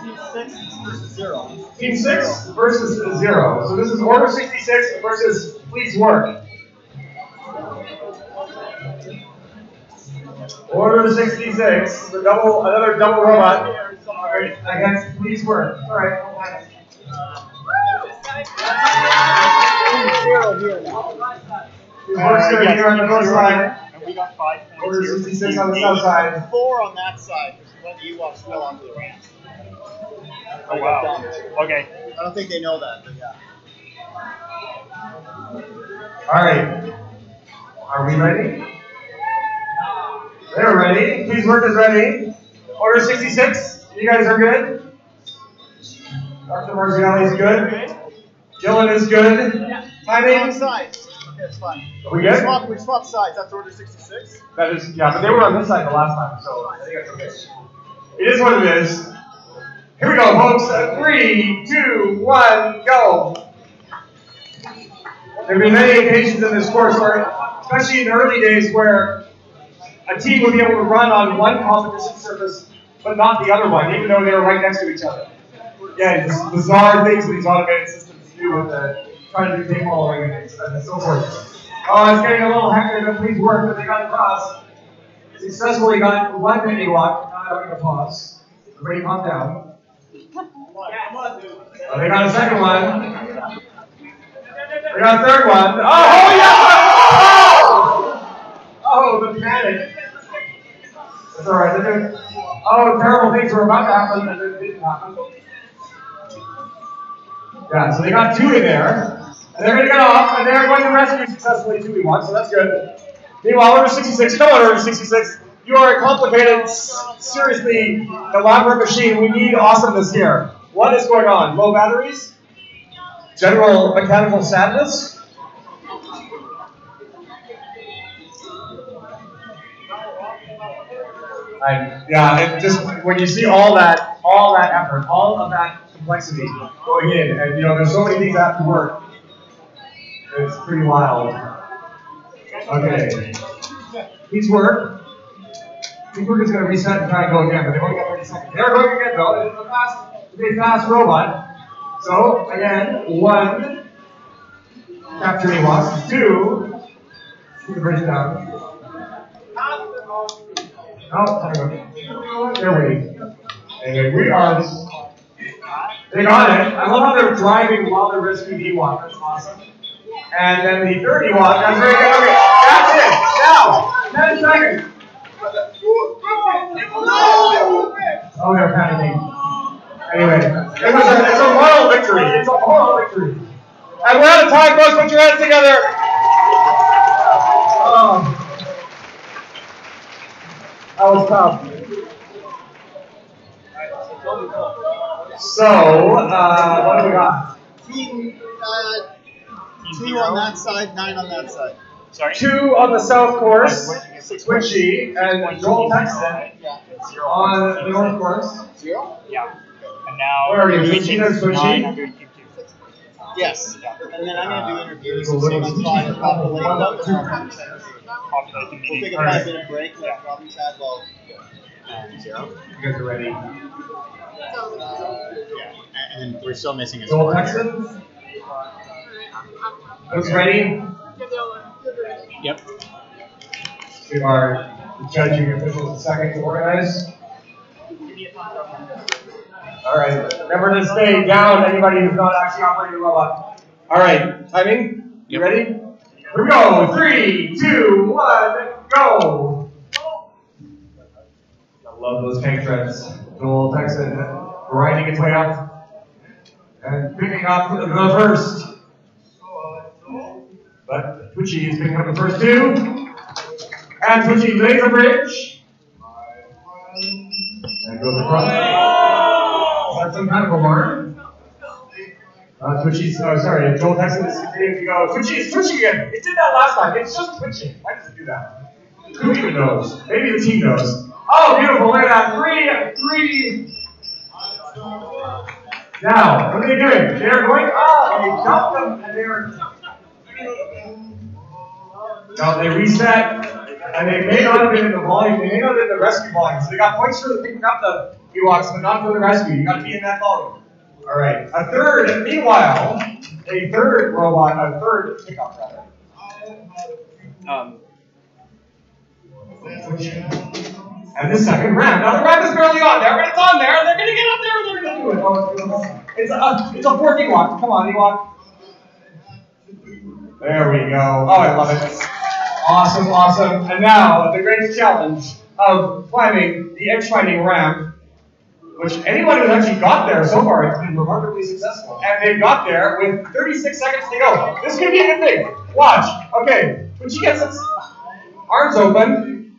Team 6 versus 0. Team 6 versus 0. So this is Order 66 versus Please Work. Order 66, another double robot against Please Work. Alright. Team 0 here now. Please Work here on the north side. And we got 5 points. Order here. 66 on the south side. 4 on that side, when the Ewoks fell onto the ramp. Oh, wow. Okay. I don't think they know that, but yeah. Alright. Are we ready? They're ready. Please Work is ready. Order 66. You guys are good? Dr. Marziali is good. Dylan is good. Timing? Wrong sides. Okay, it's fine. Are we good? We swapped sides. That's Order 66. That is, yeah, but they were on this side the last time, so I think that's okay. It is what it is. Here we go, folks. 3, 2, 1, go. There have been many occasions in this course where, especially in the early days, where a team would be able to run on one competition surface, but not the other one, even though they were right next to each other. Yeah, just bizarre things that these automated systems do with trying to do tape following and so forth. Oh, it's getting a little hectic, but Please Work, but they got across. Successfully got one Ewok, not having a pause. Everybody calm down. Oh, they got a second one. They got a third one. Oh, yeah! Oh, the panic. That's alright. Oh, terrible things were about to happen and it didn't happen. Yeah, so they got 2 in there. And they're going to get off, and they're going to rescue successfully 2 Ewoks, so that's good. Meanwhile, Order 66, you know what Order 66? You are a complicated, seriously elaborate machine. We need awesomeness here. What is going on? Low batteries? General mechanical sadness? Yeah, it just when you see all that effort, all of that complexity going in, and there's so many things that have to work. It's pretty wild. Okay. Please Work. Please Work is going to reset and try and go again, but they've only got 30 seconds. They're going again though. It's a fast robot. So again, 1 capture Ewok, 2 keep the bridge down. Oh, they're waiting. Anyway, we are. They got it. I love how they're driving while they're rescuing Ewok. That's awesome. And then the third Ewok. That's very good. Okay, that's it. Now, 10 seconds. Oh, they're panicking. Anyway, it's a moral victory. It's a moral victory. And we're out of time, folks. Put your hands together. That was tough. So, what do we got? Team 2 on that side, 9 on that side. Sorry? 2 on the south course, Squishy, and Joel Texton on the north course. 0? Yeah. And now Where are you? doing 16 or team Squishy? 9, I'm doing team 2. Yes. And then I'm going to do interviews, so I'm going to try and populate them. Populate the We'll take a meeting. 5-minute break, like Robbie said, well, 0. You guys are ready. Yeah. And we're still missing a Joel score. Texton? Who's ready? Yep. We are The judging officials a second to organize. All right. Remember to stay down, anybody who's not actually operating the robot. All right. Timing? You ready? Here we go. 3, 2, 1, go. I love those tank treads. Joel Texan grinding its way up and picking up the first. But Twitchy is picking up the first two. And Twitchy lays a bridge. And goes across. That's some kind of a mark. Twitchy's, sorry, Joel Texan is continuing to go. Twitchy is twitching again. It did that last time. It's just twitching. Why does it do that? Who even knows? Maybe the team knows. Oh, beautiful. Look at that. 3. Now, what are they doing? They're going up. You jump them and they're. Now they reset. And they may not have been in the volume. They may not have been in the rescue volume. So they got points for picking up the Ewoks, but not for the rescue. You got to be in that volume. All right. A third, meanwhile, a third robot, a third kickoff rather. And the second ramp. Now the ramp is barely on there, but it's on there. They're going to get up there and they're going to do it. Oh, it's a fourth Ewok. Come on, Ewok. There we go. Oh, I love it. Awesome, awesome. And now the great challenge of climbing the edge-finding ramp, which anyone who's actually got there so far has been remarkably successful. And they've got there with 36 seconds to go. This could be a good thing. Watch. Okay. When she gets its arms open,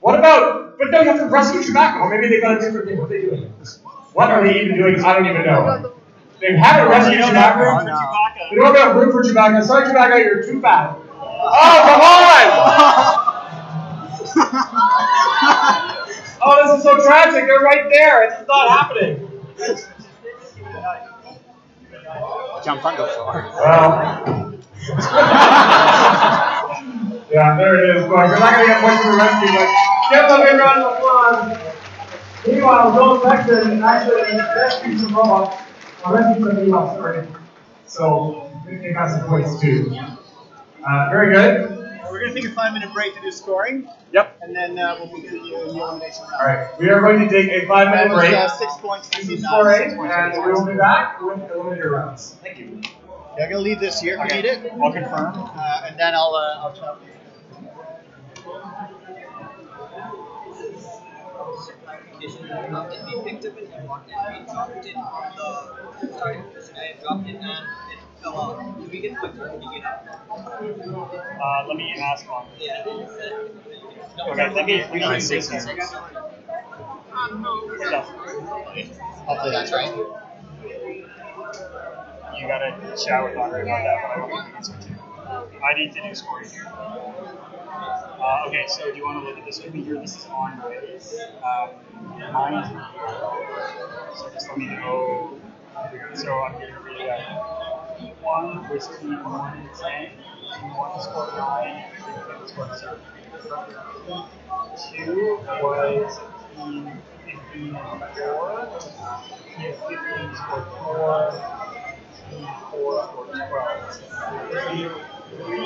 what about, but no, you have to rescue Chewbacca. Or maybe they've got a different thing. What are they doing? What are they even doing? I don't even know. They haven't rescued Chewbacca. They don't have room for Chewbacca. Sorry, Chewbacca, you're too fat. Oh, come on! Oh, this is so tragic. They're right there. It's not happening. Jump on the floor. Well. Yeah, there it is. We're not going to get points for the rescue, but give them a big round of applause. Meanwhile, Joel Texan actually rescued some robots. Rescued some Ewoks, sorry. So, they got some points too. Very good. We're going to take a 5-minute break to do scoring. Yep. And then we'll continue in the elimination round. All right. We are going to take a 5-minute break. 6 points. This is scoring, and we will be back with the eliminator rounds. Thank you. Yeah, I'm going to leave this here. Okay. You need it? I'll confirm. And then I'll tell you. We picked up an Ewok and we dropped it on the starting position. I dropped it and it fell out. Do we get points for picking it up? Let me ask one. Yeah. Okay, let me 6 and 6. Hopefully that's right. You gotta chat with Andre about that, but I don't think it's with you. I need to do scoring here. Okay, so do you want to look at this with me here? This is on ways. Mine is not. So just let me know. So I'm going to read that. P1 was team 1 and 10. Team 1 scored 9. Team 10 scored 0. P2 was team 15 and 4. Team 15 scored 4. Team 4 scored 12. Team 3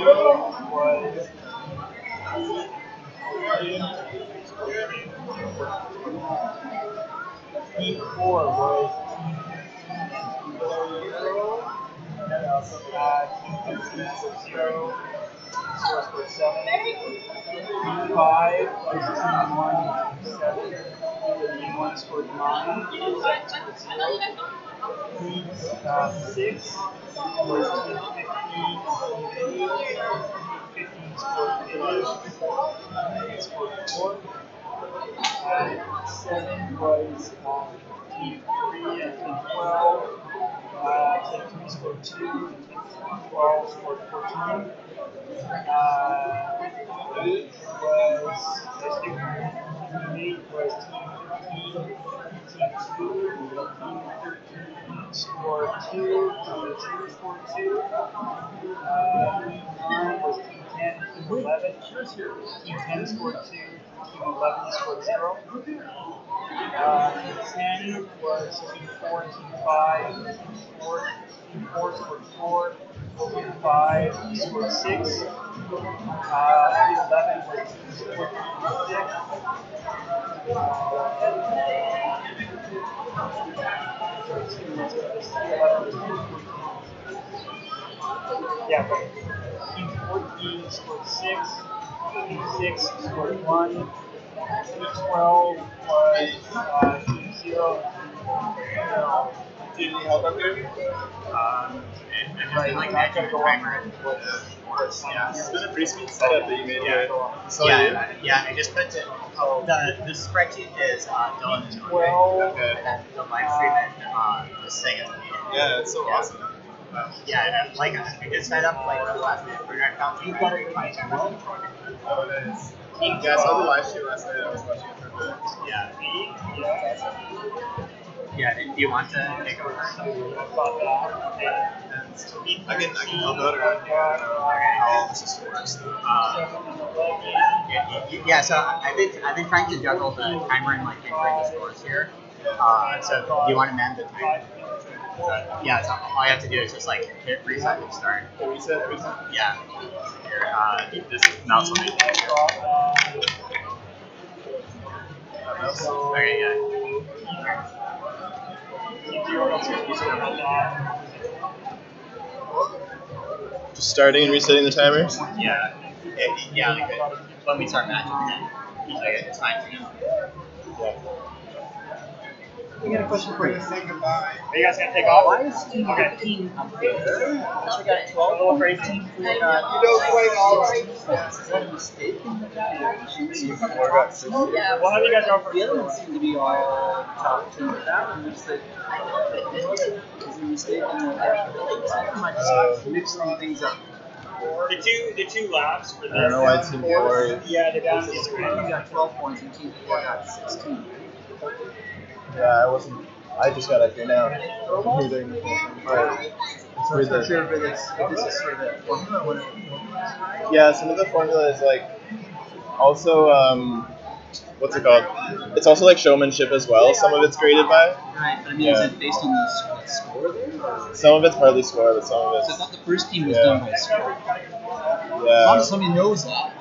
was Team 4 was Team 15 scored 0. Scores for 7. Team 5 was Team 1 and Team 7. Team 1 scored 9. Team 7 scored 0. Team 6 was Team 15 and Team 8. 15 scored 8. 8 scored 4. 7 was Team 3 and Team 12. Team 3 scored 2. Team 12 scored 14. 8 was Team 8 was Team 15. Team 2. Team 13 scored 2. Team 2 scored 2. 9 was Team 10. Team 11. Team 10 scored 2. Team 11 scored 0. Team 10 was Team 4 and Team 5. Team 4 scored 4. Team 5 scored 6. Team 11, 14, 6. Yeah, right. Team 14 scored 6. Team 6 scored 1. Team 12 was team 0. Do you need help up here? Like magic timer. Yeah. It's been a pretty sweet setup that you made here. So Yeah, I just put it. The spreadsheet is Dylan's one. Okay. And then the live stream and this thing is me. Yeah, it's so awesome. Yeah, and like I just set up like the last minute for your account. You got it in my channel. Oh, nice. Yeah, I saw the live stream last night. I was watching it for a bit. Yeah. Yeah. Do you want to take over? I can help out or how the system works. Yeah. So I've been trying to juggle the timer and like entering the scores here. So do you want to man the timer? Yeah, so all you have to do is just like hit reset and start. Reset every time? Yeah. Here, this is mouse will be Okay, yeah. Just starting and resetting the timer? Yeah. Yeah, like when we start matching again. Like, it's fine for you. Yeah. I got a question for you. Say goodbye. Are you guys gonna take off? Why is team 15 up there? We got 12. A little crazy. Team 4 You don't quite all. Is that a mistake in the calculations? Team 4 got 6. Well, how do you guys go for The other ones seem to be all top 2. That one looks like is a mistake in the calculations. I might just mixing things up. the two labs for this? I don't know why Team 4 is. Yeah, they're down to the You other got 12 points and team 4 got 16. Yeah, I just got up here now. Alright. So it's not sure if this is sort of the formula. What Yeah, some of the formula is like also what's it called? It's also like showmanship as well. Some of it's graded by. Right, I mean, is it based on the score there? Or? Some of it's partly score, but some of So I it's thought the first team was done by score. As long yeah. as somebody knows that.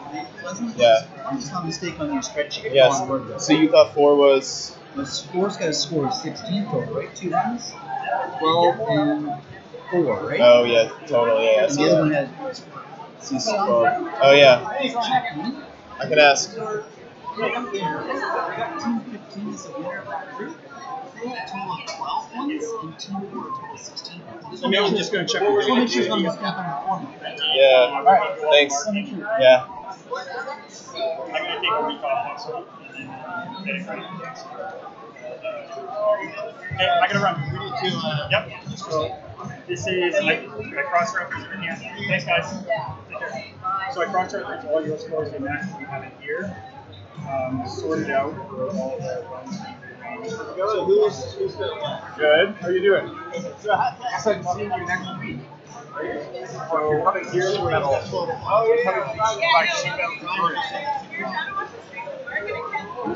Yeah. I'm just not mistake on your spreadsheet. Yes. So you thought 4 was The score's got a score of 16 total, right? 2 runs? 12 and 4, right? oh yeah, total, yeah. And the other one had C12. Oh yeah. I can ask. Team 15 is the winner of that group. They had a total of 12 points, and Team 4 a total of 16 points. I'm just going to check. Just want to make sure it's on the step on the formula. Yeah. Alright. Thanks. Yeah. I'm going to take a week off next week and then get it ready for next week. Okay, I got to run. We need to, yep. So this is, I cross-reference everything here. Thanks, guys. Take care. So I cross-reference all your scores and matches we have in here. Sorted out for all the runs. Who's good? How are you doing? So I'm seeing you next week. So you're coming here to metal. Oh, yeah. Coming by sheet metal tours.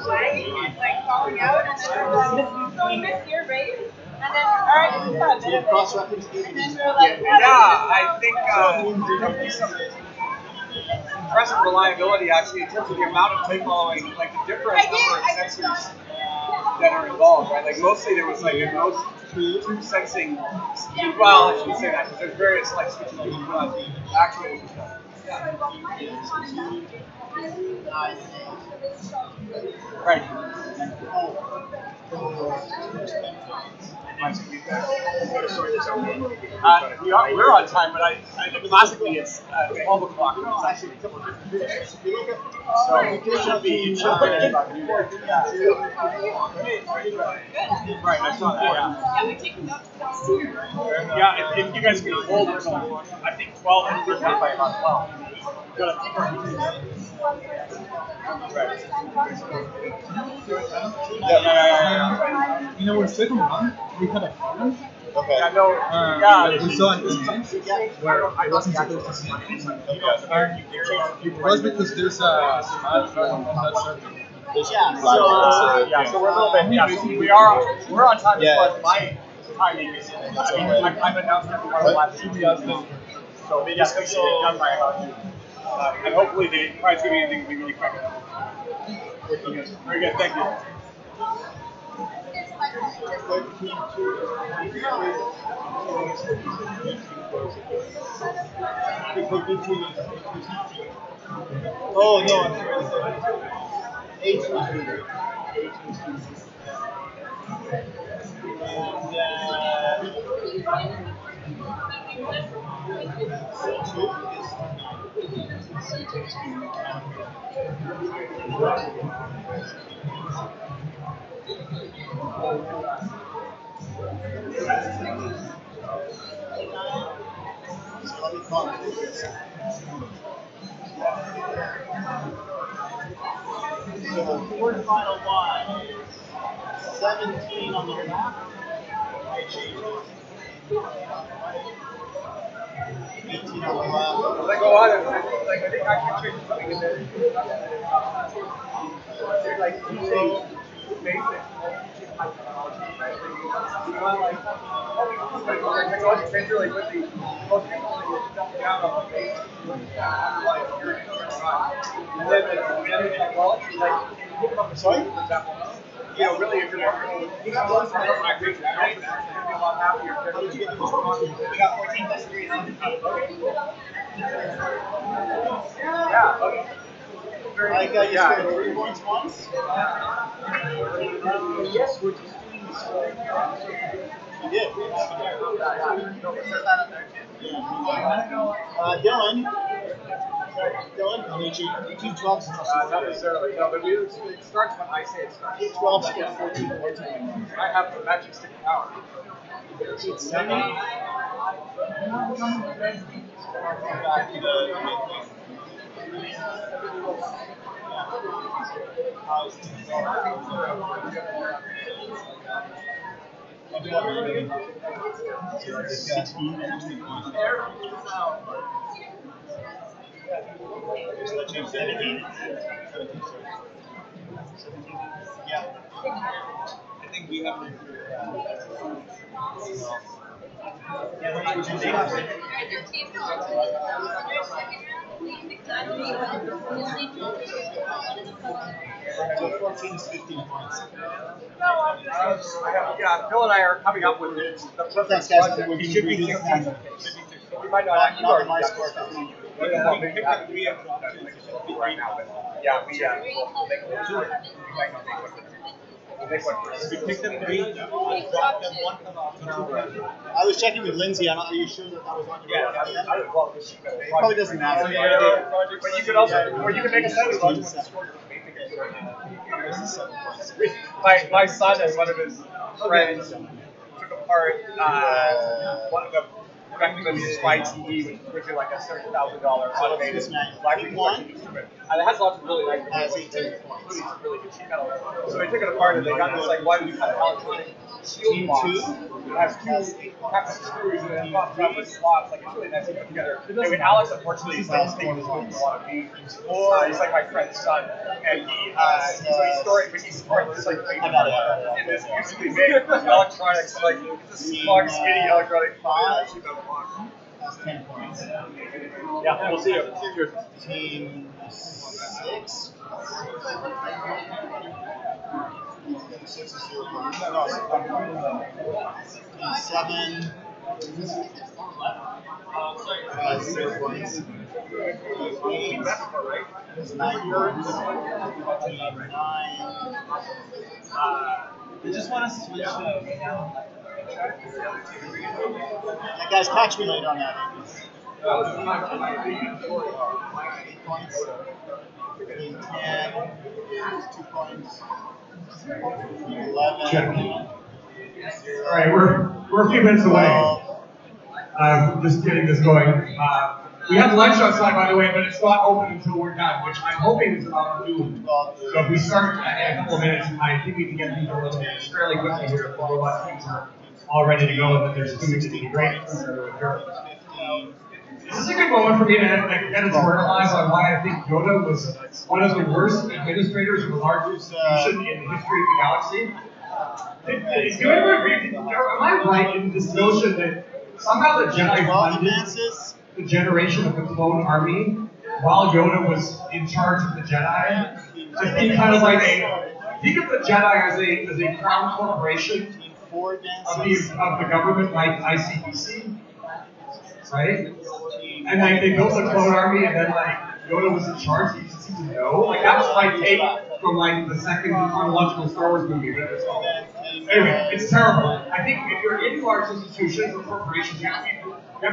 Like falling out, and then so we missed your race, and then alright, this is fun. And then we're like, Yeah, I think there'll be some impressive reliability actually in terms of the amount of tape following, like the different number of sensors that are involved, right? Like mostly there was like in most two sensing, well, I shouldn't say that because there's various like switches you can put actuators and stuff. Right. We're on time, but classically it's 12 o'clock. It's actually a couple of different days. So it should be right, I saw that. Yeah, if you guys can hold it, I think 12 and we're done by about 12. You know, we're second one. We had a fun. Okay. I know. We saw an event where I wasn't supposed to see it. It was because there's a smash on that circuit. So we're a little bit. We're on time as far as my timing is. I've announced that we want to live stream. So we should be done by about And hopefully the prize giving thing will be really quick. Very good, thank you. Oh no, I'm sorry. 8 So let me call it. So quarterfinal one is 17 on the left. 18 on the left. As I go on, I think I can change something in there. Like, too basic. Technology changer, like with the most down on the base, and then the technology, like think about the soil, for example. You know, really, if you're working with migration, you're going to be a lot happier. We got 14 plus 3 on the top. Yeah. Okay. I got you scored 3 points once. Yes, we're just doing this. You did. Dylan. Dylan, I need you. 18 12. Not necessarily. No, but it starts when I say it starts. 12 scored 14 points. I have the magic stick of power. 13 7. Back to the Yeah. I think we have to. So 14 is 15 points. Phil and I are coming up with the perfect Thanks, guys. project. We We should should be be doing 16. that. We might not have Not my score. We picked up 3 and dropped it right now, but yeah, we'll make it 2. We might not make one. We'll make one first. We picked up 3, dropped them 1 from off. I was checking with Lindsay. Are you sure that was on your Yeah, I would love to see that. It probably doesn't matter. But you could also, or you can make a sentence on when you score your amazing. My son and one of his friends took apart one of the his spy TV, which gives you like a $30,000 automated library collection instrument, and it has lots of really nice including some really good sheet metal. So they took it apart and they got this like one kind of electronic shield box. It has 2 captain screws and it pops up with slots. Like it's really nice to put together. And when Alex, unfortunately, is like staying with a lot of me. He's like my friend's son, and he's storing this like in this beautifully made electronics, like it's a small, skinny electronic sheet metal box. That's 10 points. Yeah, we'll see you. Team 6. 6 is 0 points. No, 7. 0 points. 8 is 9 points. 9. They just want to switch the. Yeah, guys, catch me later on that. 8 points. 10 is 2 points. 11. Check. All right, we're a few minutes away. Just getting this going. We have lunch outside, by the way, but it's not open until we're done, which I'm hoping is about noon. So if we start in a couple of minutes, I think we can get people a little fairly quickly here if the robot teams are all ready to go and that there's food to be great. This is a good moment for me to editorialize on why I think Yoda was one of the worst administrators of the largest institution in the history of the galaxy. Do you ever agree? Am I right in this notion that somehow the Jedi funded the generation of the clone army while Yoda was in charge of the Jedi, just being kind of like think of the Jedi as a crown corporation of the government, like ICBC, right? And like they built the clone army, and then like Yoda was in charge. He just seemed to know. Like that was my take from like the second chronological Star Wars movie. Anyway, it's terrible. I think if you're in large institutions or corporations, you have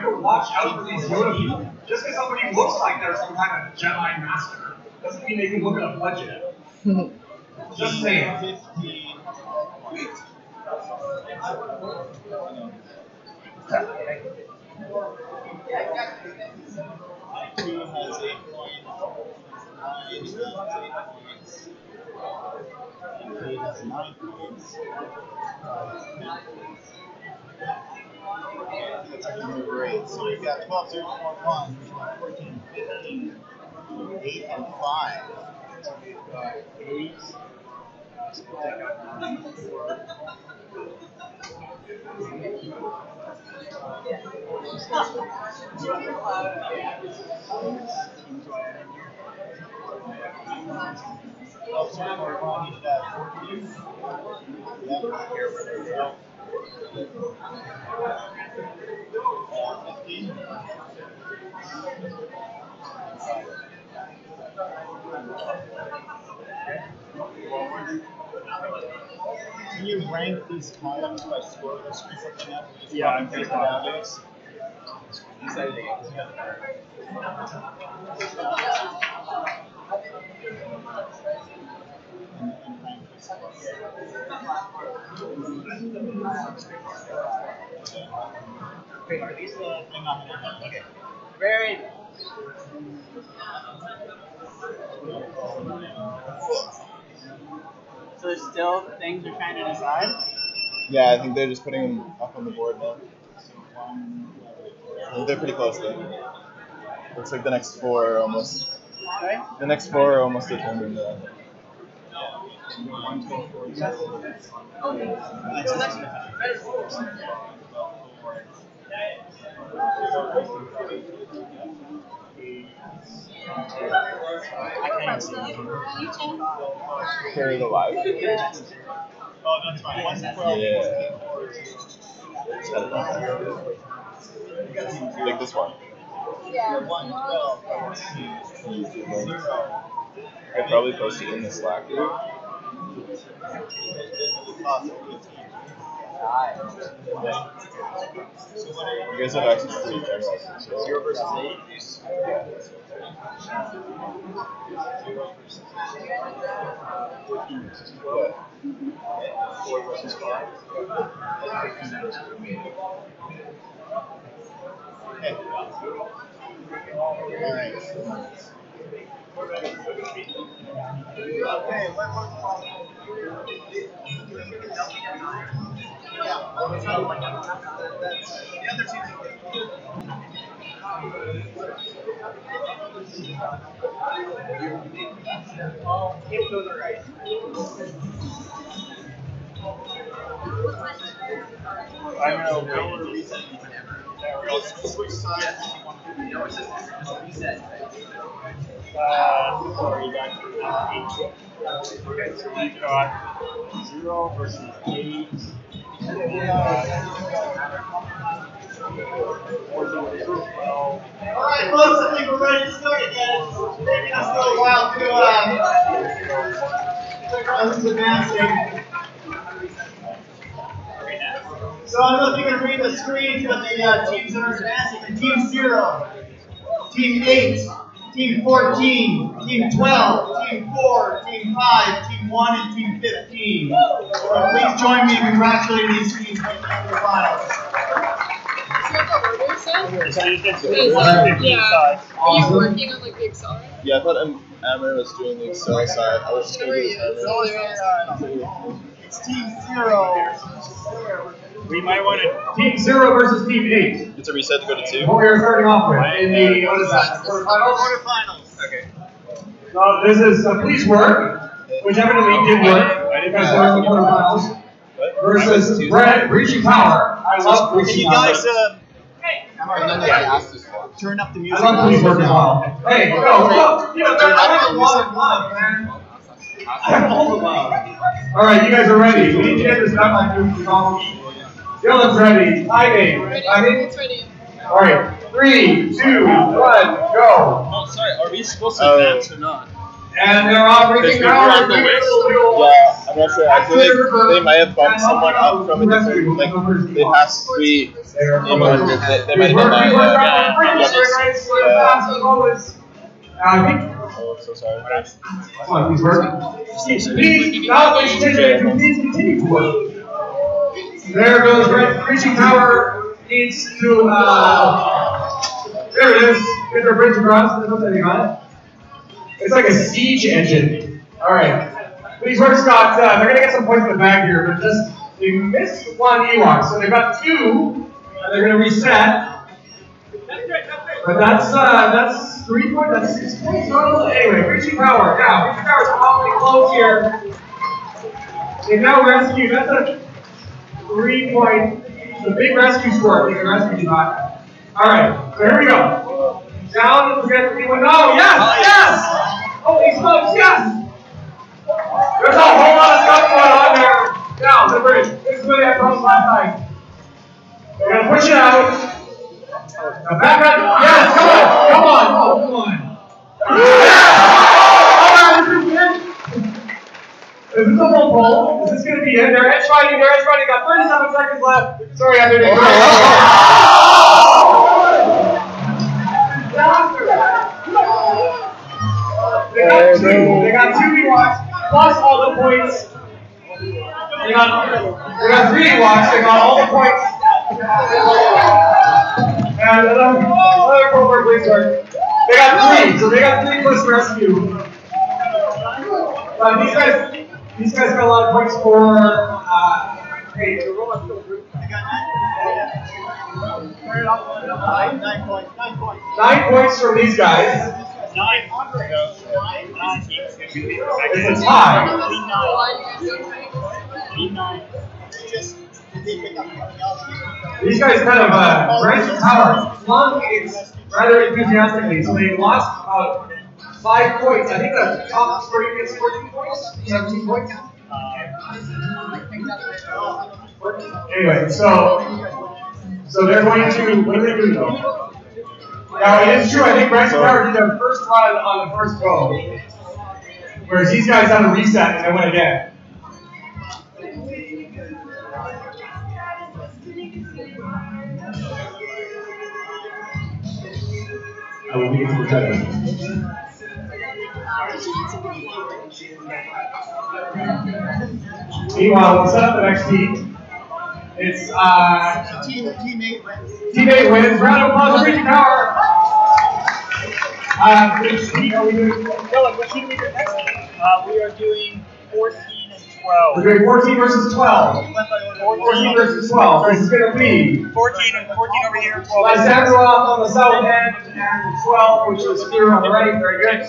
to watch out for these Yoda people. Just because somebody looks like they're some kind of Jedi master doesn't mean they can look at a budget. Just saying. Two has 8 points. 9 has 8 points. 8 has 9 points. That's number 8. So we've got 12, 13, 1, 14, 15, 8, and 5. So we've got 8. So we'll take out 9, 4. Oh, sorry, we're wrong. You should have 14. Yeah. 15. Can you rank these columns by score? Let's screw something up. Yeah, I'm going to values. You said it again. And rank these. Wait, are these the thing on? Okay. Very. So there's still things you're trying to decide? Yeah, I think they're just putting them up on the board now. I think they're pretty close though. Looks like the next 4 are almost. Sorry? The next 4 are almost determined. I can't see. Carry the live. Oh, that's fine. 1 to 12. Yeah. Like this one. 1, 12, 14, 0. I probably posted it in the Slack group. You guys have access to each other. So 0 versus 8? Yeah. 14 versus 12. 4 versus 5. Okay. Alright. Okay, one more problem. Yeah, the other team's okay. If those are right. I don't know. No reason whenever. We'll switch sides. No, it's just reset. Sorry, back to 8. Okay, so we've got 0 versus 8. 12. Alright, folks, I think we're ready to start again. It's taking us a little while to click on this advancing. So I don't know if you can read the screens, but the teams that are advancing, the Team 0, Team 8, Team 14, Team 12, Team 4, Team 5, Team 1, and Team 15. So please join me in congratulating these teams for the finals. Yeah. Are you working on like the Excel? Yeah, I thought Amber was doing the Excel side. I was just going to do the timer. It's Team 0. We might want to Team 0 versus Team 8. It's a reset to go to 2. What we are starting off with in the what is that? Quarterfinals. Okay. So this is please work, which evidently did work because they're in the quarterfinals. Versus Brett reaching power. I love reaching power. Can you guys I asked this one. turn up the music. I love police work as well. Hey, no, you know, I have a lot of love, man. I have all the love. All right, you guys are ready. We need to get this done by noon. Dylan's ready. Timing. It's ready. All right. 3, 2, 1, go. Oh, sorry. Are we supposed to advance or not? And they're all reaching out. Yeah, I'm not sure. I feel like they might have bumped someone up from a different, like, they passed 3 in one group. They might have done that. Oh, so sorry. Come on, please work. Please, now please continue to work. There goes reaching power. Needs to, there it is. Get their bridge across. There's nothing on it. It's like a siege engine. All right. Please work, Scott. They're going to get some points in the bag here, but just, they missed one Ewok. So they've got 2, and they're going to reset. But that's 3 points, that's 6 points total. Anyway, reaching power. Now, reaching power is awfully close here. They've now rescued, that's a 3 point. The big rescue score, they can rescue you back. Alright, so here we go. Down, forget anyone. No, yes! Holy smokes, yes! There's a whole lot of stuff going on there. Down, the bridge. This is what they had problems last time. We're going to push it out. Now back up. Yes, come on. Oh, come on. Alright, this is it. Is this a whole poll? Is this going to be it? They're edge fighting. Got 37 seconds left. Sorry, I didn't. They got 2 Ewoks plus all the points. They got 3 Ewoks. They got all the points. And another Cobra police work. They got 3. So they got 3 plus rescue. These guys got a lot of points for. Hey, the robot's still group. They got 9 points. 9 points from these guys. 9. It's a tie. These guys kind of raised the tower, flung it rather enthusiastically, so they lost about 5 points. I think the top scoring gets 14 points, 17 points. Anyway, so they're going to, what are they doing though? Now it is true, I think Ransom Tower did their first run on the first go, whereas these guys had a reset and they went again. I will be able to tell you. Meanwhile, we'll set up the next team. It's teammate wins. Teammate wins. Round of applause for Reaching Power. Which team are we doing? Dylan, what team are we doing next? We are doing 14 and 12. We're doing 14 versus 12. 14 versus 12. This is going to be 14 over here, 12. Lysander off on the south end, and 12, which is Spear on the right. Very good.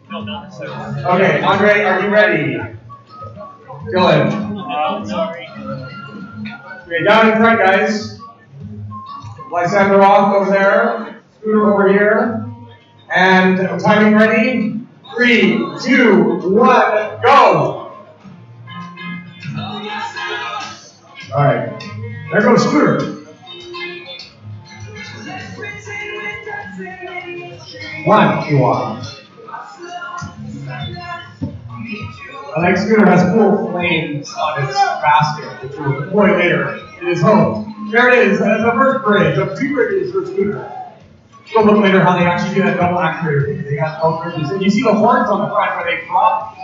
No, not necessarily. Okay, Andre, are you ready? Dylan. Sorry. Okay, down in front, guys. Lysander off over there. Scooter over here. And timing ready? 3, 2, 1, go! Alright. There goes Scooter. One, Ewok. The next Scooter has full flames on its basket, which will deploy later in his home. There it is, that's the first bridge. The 2 bridges for Scooter. We'll look later how they actually do that double actuator. They got both bridges. And you see the horns on the front where they drop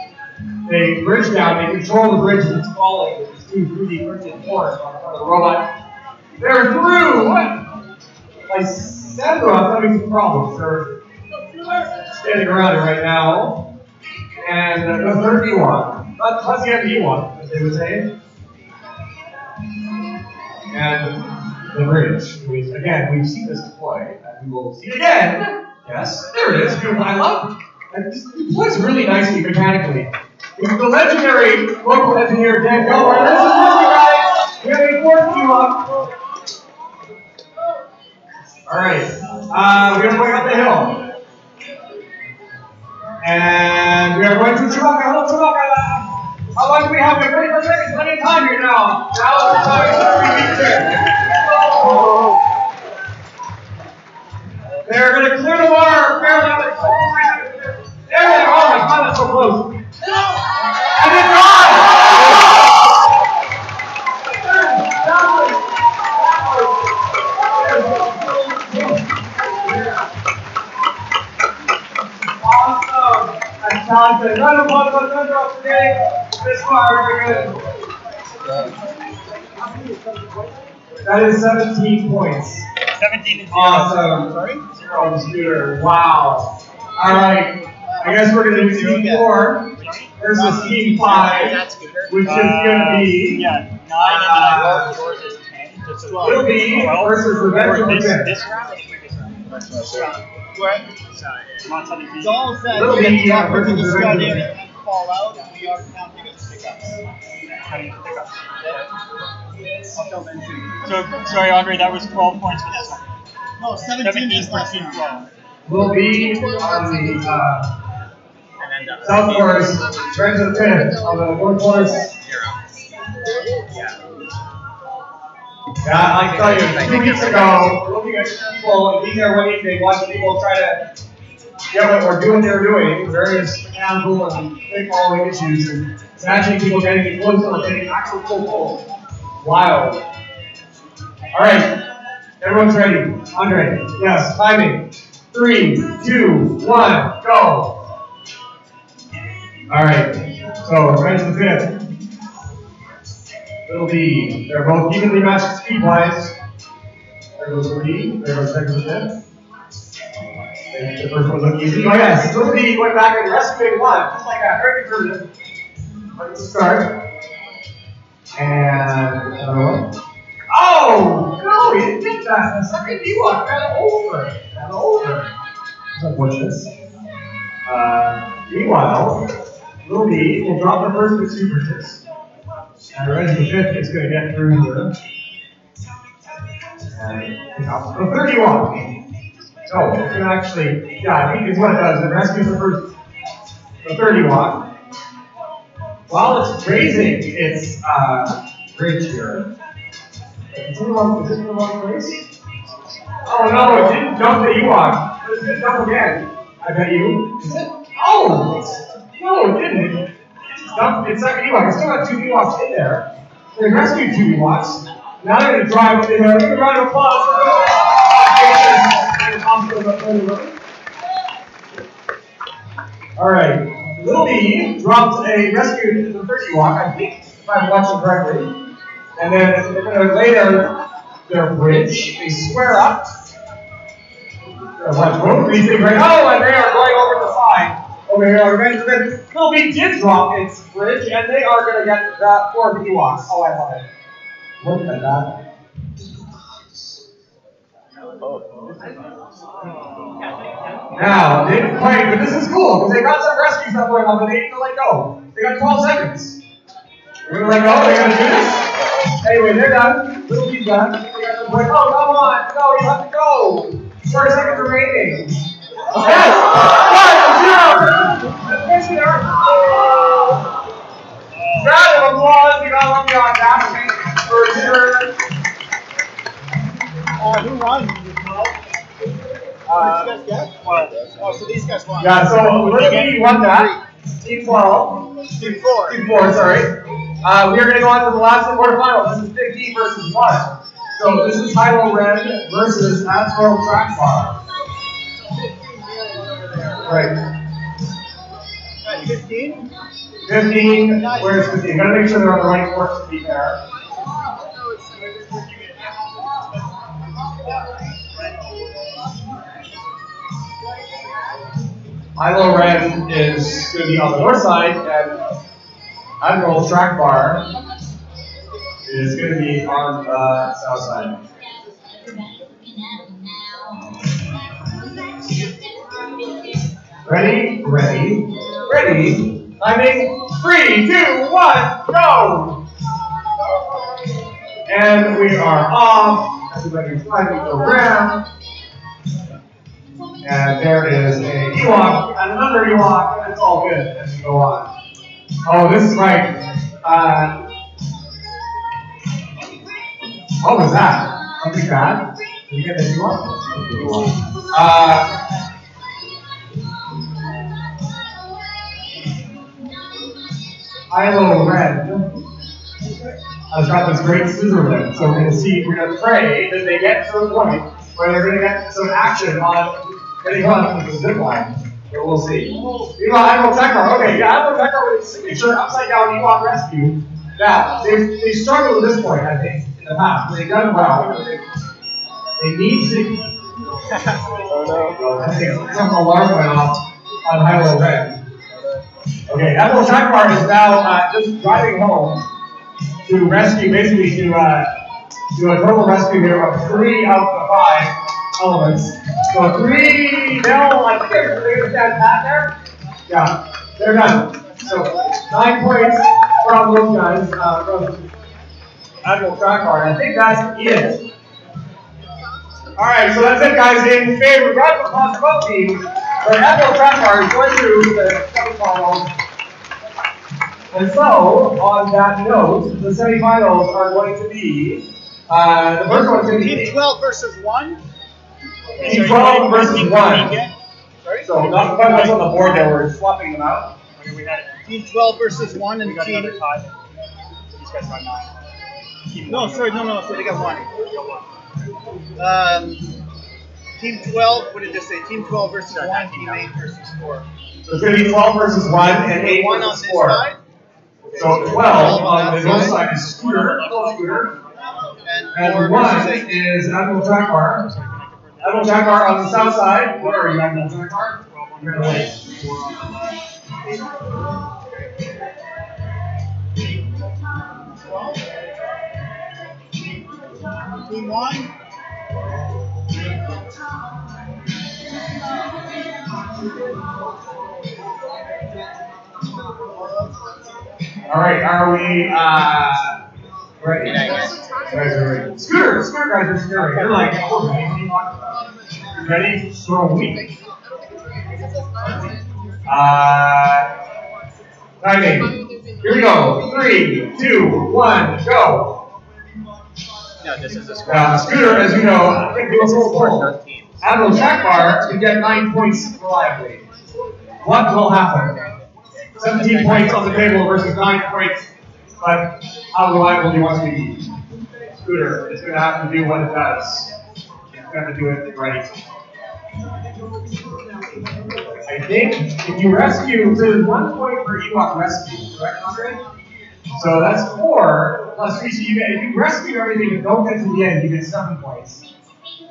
the bridge down. They control the bridge that's falling with these 2 3D printed horns on the front of the robot. They're through! What? Lysander, I'm having some problems. They're standing around it right now. And the third Ewok. Plus the other Ewok, as they would say. And the bridge. Again, we've seen this deploy, and we will see it again. Yes, there it is. Beautiful. I love it. It deploys really nicely mechanically. It's the legendary local engineer Dan Gilmore. This is Disney, guys. We have a 4th Ewok. All right. We're going up the hill. And we are going to Chewbacca. Hello, Chewbacca. How long do we have? We have 34 seconds. Plenty of time here now. Now is the time to they're going to clear the water. There they are. Oh my God, that's so close. And it's gone. Awesome. That's talented. Round of applause for Thunderbolt today. This far, very good. That is 17 points. 17 and 0. Awesome. Sorry? 0 on the scooter. Wow. All right. I guess we're going to do Team 4 versus Team 5, which is going to be. Yeah, 9 and yours is 10. Just It'll be versus the veteran this round or the previous round? What? Not 17. It's all set. Little We bit, have to versus the the stud in regular. and fall out, and we are counting as pickups. So, sorry, Andre, that was 12 points for this one. No, 17 is last 14, round. 12. Will be on the south course, right to the fifth. On the north course. Yeah, I can tell you, 2 weeks ago, we're looking at people, being there waiting, they watch people try to get what they were doing, various mechanical and big following issues, and imagine people getting closer or getting actual full pull. Wild. All right, everyone's ready. Andre, yes, timing. 3, 2, 1, go. All right, so right to the fifth. Little B. They're both evenly matched speed-wise. There goes the B. There goes the fifth. The first one looked easy. Oh yes, Little B went back and rescuing one, just like that. Very conservative. Let's start. And another one. Oh no, he didn't get that. The second B one ran over. That's unfortunate. Meanwhile, Little B will drop the first of 2 bridges. And the rest of the fifth is going to get through here. And pick up the 31. So it's going to actually, yeah, I think it's what it does. It rescues the 31. While it's raising its bridge here. Is it in the wrong place? Oh no, it didn't dump the Ewok. It didn't dump again. I bet you. Is it? Oh! No, it didn't. It's like an Ewok. I still got 2 Ewoks in there. They rescued 2 Ewoks. Now they're going to drive up in there. Give a round of applause for Alright. Little B dropped a rescued the 30 Ewok, I think, if I'm watching correctly. And then they're going to lay their bridge. They square up. Watch both of these things right. Oh, and they are going over the side. Over here, Little B did drop its bridge, and they are going to get that 4 Ewoks. Oh, I love it. Look at that. Now, they didn't quite, but this is cool, because they got some rescue stuff going on, but they need to let go. They got 12 seconds. They're going to let go, they're going to do this. Anyway, they're done. Little B's done. They got the point. Oh, come on. No, you have to go. 4 seconds remaining. Yes! 1, 0! Round of applause. You got to love the audacity for sure. Who won? What did you guys get? Oh, so these guys won. Yeah, so Little B won that. Team 12. Team 4. Team 4, sorry. We are going to go on to the last quarterfinal. This is 15 versus 1. So this is Hilo Red versus Astro Trackbar. Right. 15? 15. Where's 15? Gotta make sure they're on the right course to be fair. Hilo Red is going to be on the north side, and Admiral Track Bar is going to be on the south side. Ready? Ready? Ready? Timing 3, 2, 1, go! And we are off. Everybody's flying around. And there is a Ewok and another Ewok, and it's all good as we go on. Oh, this is right. What was that? Something bad? Did you get the Ewok? Ilo Red has got this great scissor lift, so we're going to pray that they get to a point where they're going to get some action on getting on with the zip line. But we'll see. Ilo Tekar, okay, yeah, Ilo Tekar with his signature upside down Ewok rescue. Yeah, they struggled at this point, I think, in the past, but they've done well. They need to. Oh no. I think some alarm went off on Ilo Red. Okay, Ilo Tekar is now just driving home to rescue, basically to do a total rescue here of 3 out of the 5 elements. So 3, they'll, I think they're going to stand pat there. Yeah, they're done. So 9 points from those guys, from Admiral Tekar. I think that's it. Alright, so that's it, guys. In favor of the Plus Club team, but Admiral Tekar is going through the semifinals. And so, on that note, the semifinals are going to be, the first one's going to be Team 12 versus 1? Team 12 versus 1. Sorry? So, not quite what's on the board there, we're swapping them out. Okay, we had Team 12 versus 1 and Team... These guys got 9. No, sorry, no, so they got 1. Team 12, what did it just say? Team 12 versus 1, Team 8 versus 4. So it's going to be 12 versus 1 and 8 1 versus on 4. this side. So 12 on the north side is Scooter, and 1 is Admiral Tekar. Admiral Tekar on the south side. Where are you, Admiral Tekar? You're going to wait. Team 1. All right, are we ready? Guys are ready. Scooter guys are scary. They're like, ready for a week. Timing. Here we go. 3, 2, 1, go. No, this is a squad. Scooter, as you know, I think it's full. Admiral Tekar can get 9 points reliably. What will happen? 17 points on the table versus 9 points. But how reliable do you want to be? Scooter is going to have to do what it does. It's going to do it right. I think if you rescue, so there's 1 point per Ewok rescue, correct, Andre? So that's 4 plus 3. So if you rescue everything and don't get to the end, you get 7 points.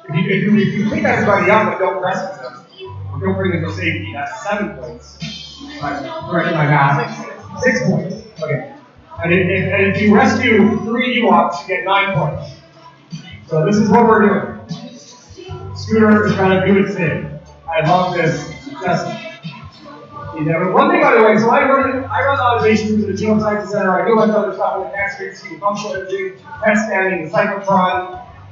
If you clean everybody up but don't rescue them, or don't bring them to safety, that's 7 points. Correct my math. 6 points. Okay. And if you rescue 3 Ewoks, you get 9 points. So this is what we're doing. Scooter is trying to do its thing. I love this. One thing, by the way, so I run automation through the Genome Sciences Center. I do a bunch of other stuff with X-ray, functional imaging, PET scanning, cyclotron,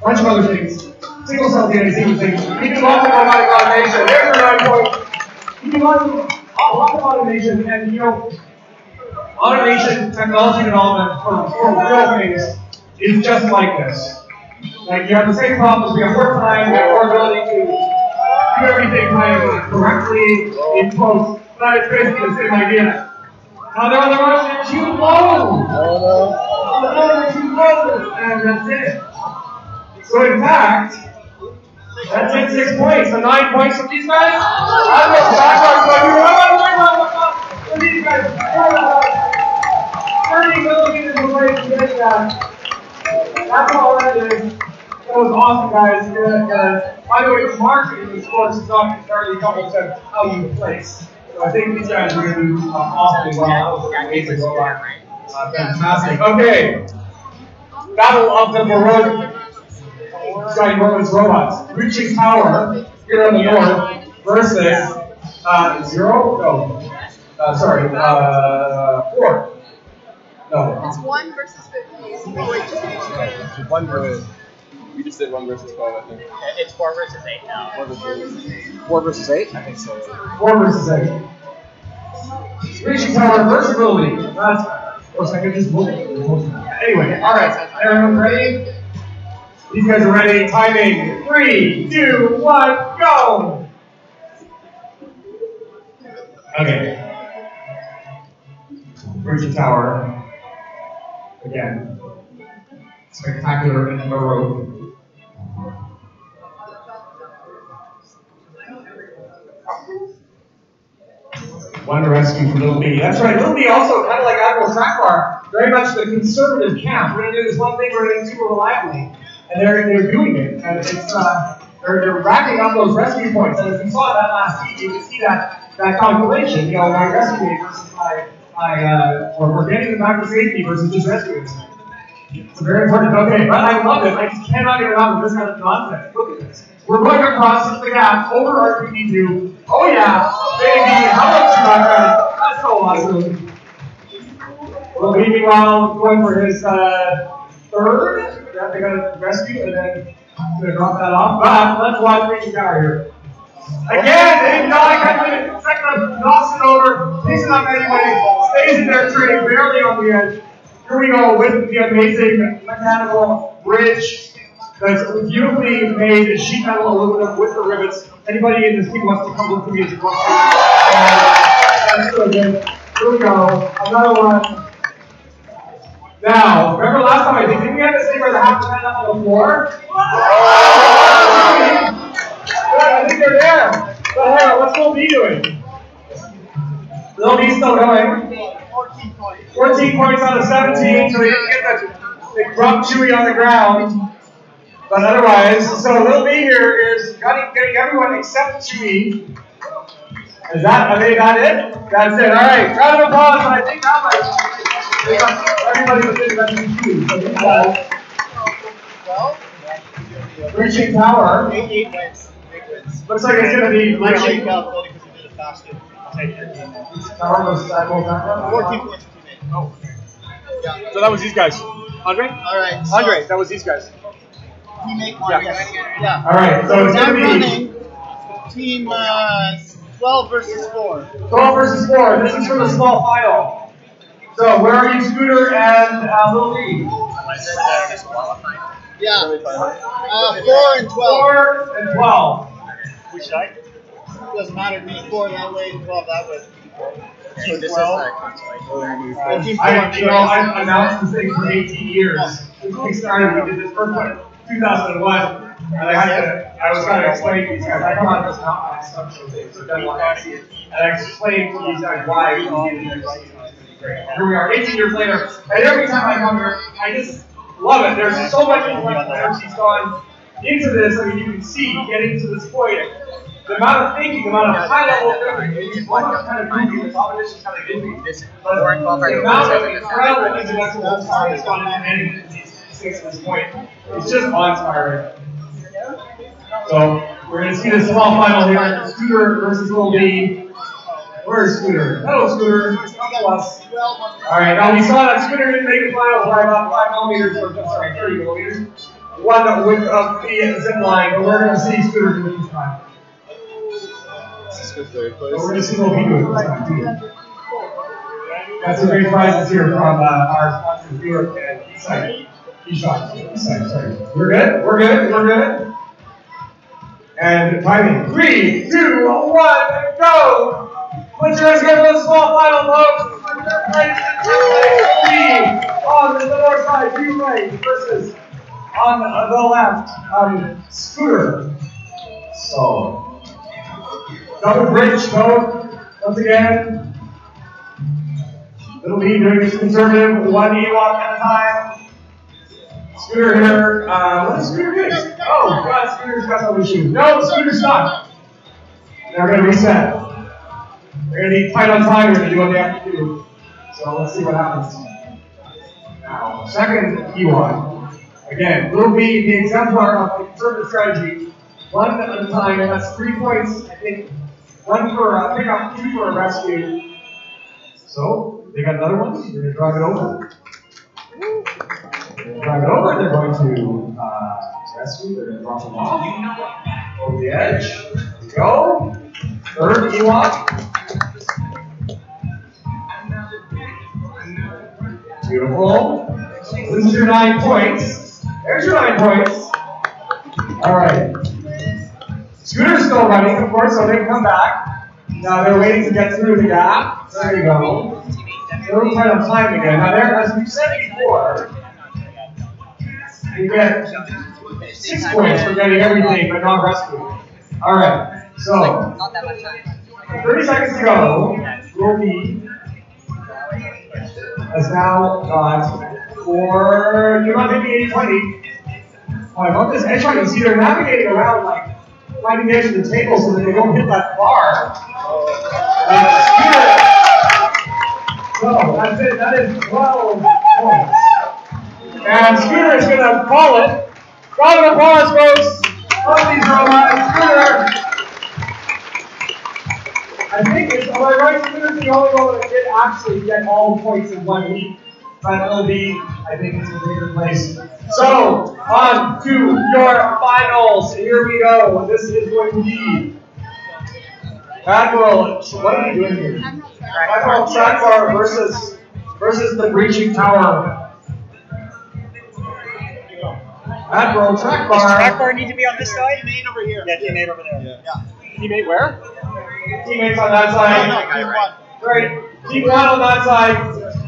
a bunch of other things. Single cell DNA sequencing. We do lots of robotic automation. There's your 9 points. We do lots of automation, and automation, technology development for real things is just like this. Like you have the same problems, we have more time, we have more ability to do everything kind of correctly in post, but it's basically the same idea. Now they're on the run, they're too low! Oh no, they're too low! And that's it. So in fact, that's it, 6 points. So 9 points from these guys. I'm going backwards, so you run for these guys. 30 millimeters away to get that. That's all that is. That was awesome, guys. By the way, marking in sports is not entirely complicated how you place. So I think these guys are going to do awfully well. That was amazing robot. Fantastic. Okay. Battle of the Baroque. Scotty Roman's robots. Reaching power here on the north versus 0? No. Sorry. 4. No. It's 1 versus 15. Oh, wait, just 1 versus. We just did 1 versus 12, I think. It's 4 versus 8 now. 4 versus 8. 4 versus 8? I think so. 4 versus 8. Reaching tower versus Lily. That's, of course, I could just move it. Anyway, alright. Everyone ready? These guys are ready. Timing. 3, 2, 1, go! Okay. Reaching tower. Again. Spectacular in a row. One rescue for Little B. That's right, Little B also, kind of like Admiral Track Bar, very much the conservative camp. We're going to do this one thing, we're going to do super reliably. And they're doing it. And it's, they're racking up those rescue points. And as we saw that last week, you can see that calculation. You know, my rescue versus or we're getting them back to safety versus just rescuing them. It's very important. Okay, but I love it. I just cannot get around with this kind of nonsense. Look at this. We're going across the gap over our 3D2. Oh yeah, baby, how much you got that? That's so awesome. Well, meanwhile, going for his third. Yeah, they got to rescue and then I'm going to drop that off. But let's watch Reaching Tower here. Again, they not country. Second knocks it over, picks it up anyway, stays in there trading barely on the edge. Here we go with the amazing mechanical bridge that's beautifully made sheet metal aluminum with the rivets. Anybody in this team wants to come with me as well. That's so good. Here we go. Another one. Now, remember last time I think we had this thing where the half man up on the floor? I think they're there. But hey, what's Little B doing? Little B's still going. 14 points out of 17, so they didn't get that. They dropped Chewy on the ground. But otherwise, so Little B here is getting everyone except Chewy. Is that it? That's it. All right, round of applause. And I think that might everybody within that Chewy. Reaching Tower. 8 wins. Looks like it's going to be Let's shake out Cody because he did it faster. Tower versus Admiral. 14 points. Oh. Yeah. So that was these guys. Andre? Alright. So Andre, that was these guys. You make one. Yeah. Alright, so it's going to be team 12 versus 4. 12 versus 4. This is for the small final. So where are you, Scooter and Little B? Yeah. 4 and 12. 4 and 12. Which side? Doesn't matter to me. 4 that way, 12 that way. So this is I've announced this thing for 18 years. Since we started, we did this first one in 2001. And I was trying to explain to these guys, I come out of this mountain and stuff so big, so then I see it. And I explained to these guys why we did it. Here we are, 18 years later, and every time I come here, I just love it. There's so much energy's gone into this. I mean, you can see getting to this point. The amount of thinking, the amount of high-level thinking, one kind of goofy, the competition kind of goofy. But the amount of incredible intellectual time has gone into getting these things to this point. It's just awe-inspiring. So we're going to see the small final here: Scooter versus Little B. Where's Scooter? Hello, Scooter. Plus. All right. Now we saw that Scooter didn't make the final by about 5 millimeters, or sorry, 30 millimeters. One width of the zip line, but we're going to see Scooter do it this time. We're going to see what we do this time, too. Got some great prizes here from our sponsors, New York and Eastside. Eastside, sorry. We're good? We're good? We're good? And timing. 3, 2, 1, go! Put your hands together for the small final, folks. On the north side, to right, versus on the left, Scooter. So. Double bridge, go once again. Little B doing this conservative, one Ewok at a time. Scooter here. What is Scooter doing? Oh, God, Scooter's got some issue. No, Scooter's not. They're going to reset. They're going to be tight on time here to do what they have to do. So let's see what happens. Now, second Ewok. Again, Little B, the exemplar of the conservative strategy. One at a time, and that's 3 points, I think. 1 for a pickup, 2 for a rescue. So, they got another one. They're going to drive it over. They're going to rescue. They're going to drop them off over the edge. Go. Third Ewok. Beautiful. This is your 9 points. There's your 9 points. All right. Scooter's still running, of course, so they can come back. Now they're waiting to get through the gap. There you go. They're trying to time again. Now, there, as we said before, you get 6 points for getting everything, but not rescuing. All right. So, Not that much time. 30 seconds to go. Roby has now got 4. You're not maybe 80-20. Oh, I love this edge run. You see, they're navigating around like finding the edge of the table so that they don't hit that bar. So that's it. That is 12 points. And Scooter is going to call it. Round of applause, folks. Love these robots. Scooter. I think it's, am I right, Scooter's the only one that did actually get all the points in 1 week. But it'll be, I think it's a bigger place. So, on to your finals. Here we go. This is going to be Admiral. What are we doing here? Admiral Track Bar versus the Breaching Tower. Admiral Track Bar. Does Track Bar need to be on this side? Teammate over here. Yeah, teammate over there. Yeah. Teammate where? Teammates on that side. No, team 1. Right. Team 1 on that side.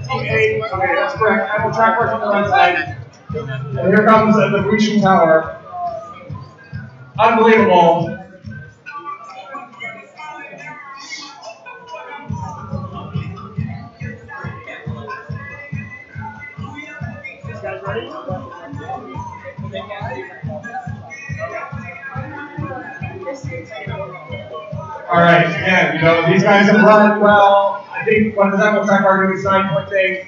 Team 8. Okay, that's correct. Admiral Track Bar on the right side. And here comes the Breaching Tower. Unbelievable. Guys ready? All right, again, you know, these guys have run well. I think what does Admiral Track Bar do this 9-point thing?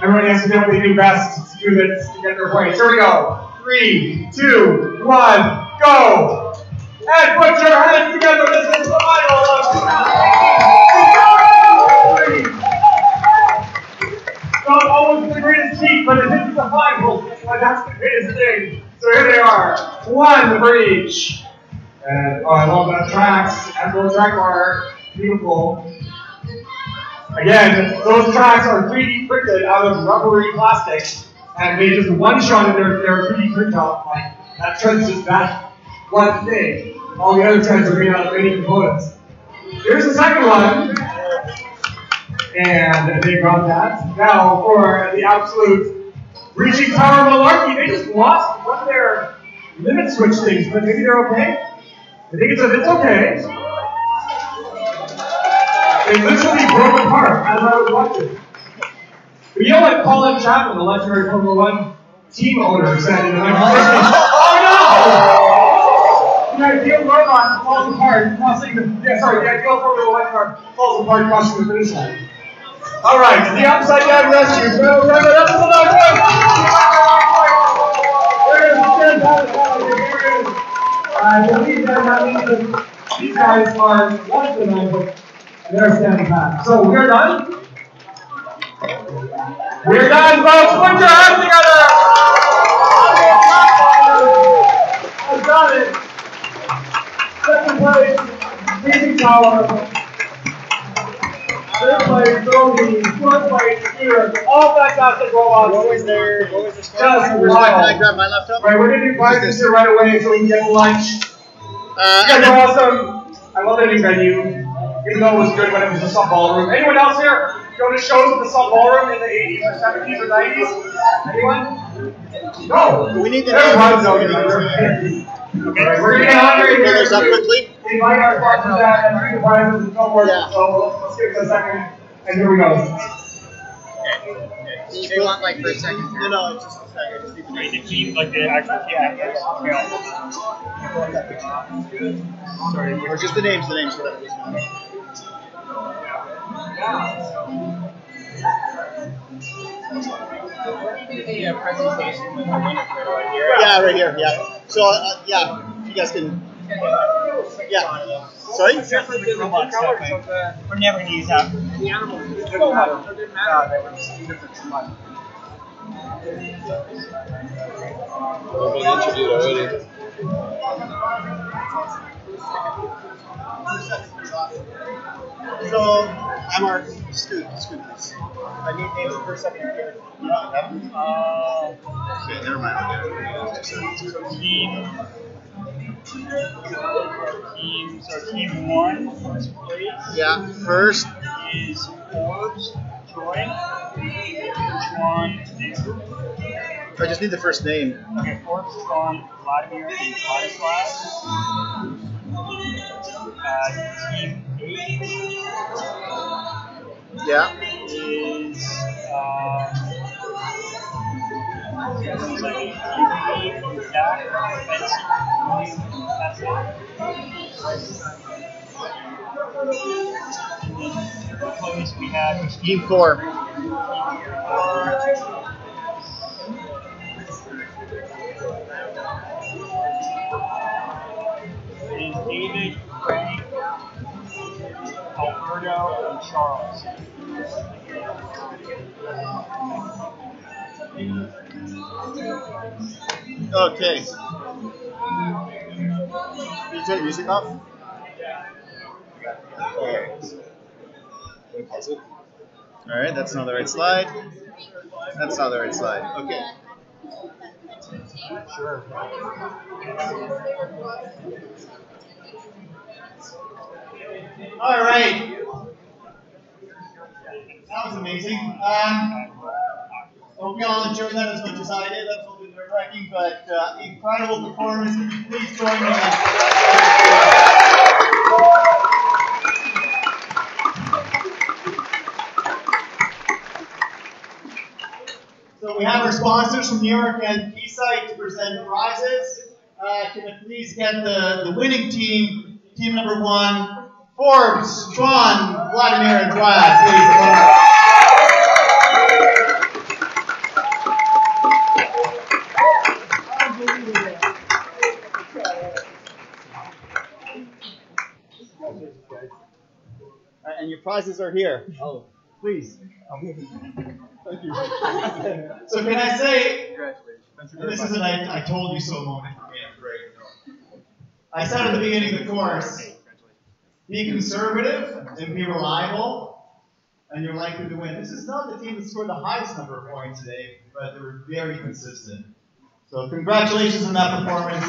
Everybody has to do what they do best to do this to get their points. Here we go. 3, 2, 1, go! And put your hands together. This is the final of not always the greatest feat, but it is the final. But that's the greatest thing. So here they are. 1 for each. And oh, I love that tracks. Admiral Track Bar. Beautiful. Again, those tracks are 3D printed out of rubbery plastic, and they just one shot in their 3D print out. Like that tread's just that one thing. All the other treads are made out of many components. Here's the second one, and they got that. Now for the absolute Breaching Tower malarkey, they just lost one of their limit switch things, but maybe they're okay. I think it's okay. They literally broke apart as I was watching. We yell like Colin Chapman, the legendary Formula 1 team owner, said in the 1960s, "Oh no! The ideal robot falls apart, crossing the ideal Formula 1 car falls apart, crossing the finish line." All right, the upside down rescue. Well, remember that's the last one. There is the 10,000. There is. I believe that means these guys are one of the 9 points. And they're standing back. So we're done? We're done, folks! Put your hands together! I got it! Second place, Breaching Tower. Third place, Roby. Fourth place, Scooter. All fantastic robots. What was their score? Just wild. Can I grab my laptop? Right, we're going to do practice here right away so we can get lunch. You guys are awesome. I love the new venue. Even though it was good when it was a sub ballroom. Anyone else here go to shows at the sub ballroom in the 80s or 70s or 90s? Anyone? No. We need to There's one. know. Okay, we're going to get Andre here. Finish up quickly. Invite our sponsors out and bring the prizes and so forth. Yeah. So let's give it a second. And here we go. They want like 3 seconds. No, it's just a second. Just leave it. Wait, the team, like the actual team actors? Sorry, or just the names, whatever it is. Presentation with the winner right here. Yeah, right here. Yeah. So yeah, you guys can. Yeah. Sorry. We're never gonna use that. The animals. It doesn't matter. It didn't matter. They were just different from mine. We've been introduced already. So, I'm our scoot, please. I need names of first, second, and third. You don't have them? Okay, never mind. So team 1, first place. Yeah, first. Is Forbes, Troy. Juan, Andrew. I just need the first name. Okay, Forbes is on Vladimir and Vladislav. Team 8. Yeah. Is Zach, Spencer, William, that's it. Close, we have Team 4. is David, Frank, Alberto, and Charles. Okay. Can you turn the music off? Alright, that's not the right slide. That's not the right slide. Okay. Sure. Alright. That was amazing. Hope you all enjoyed that as much as I did. That's a little bit nerve-wracking, but incredible performance. Please join me. So we have our sponsors from New York and Keysight to present prizes. Can I please get the winning team, team number 1, Forbes, Juan, Vladimir, and Vlad, please. And your prizes are here. Oh, please. Thank you. So can I say, and this is an I told you so moment for me, I'm great. I said at the beginning of the course, be conservative and be reliable, and you're likely to win. This is not the team that scored the highest number of points today, but they were very consistent. So congratulations on that performance.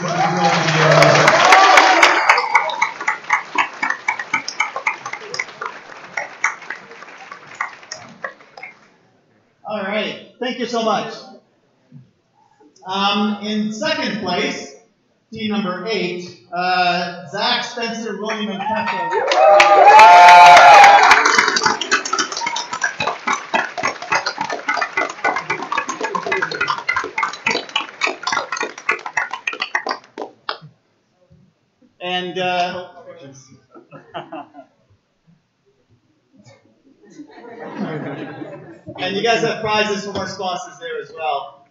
All right, thank you so much. In second place, team number 8, Zach, Spencer, William, and Kefka. And and you guys have prizes from our sponsors there as well.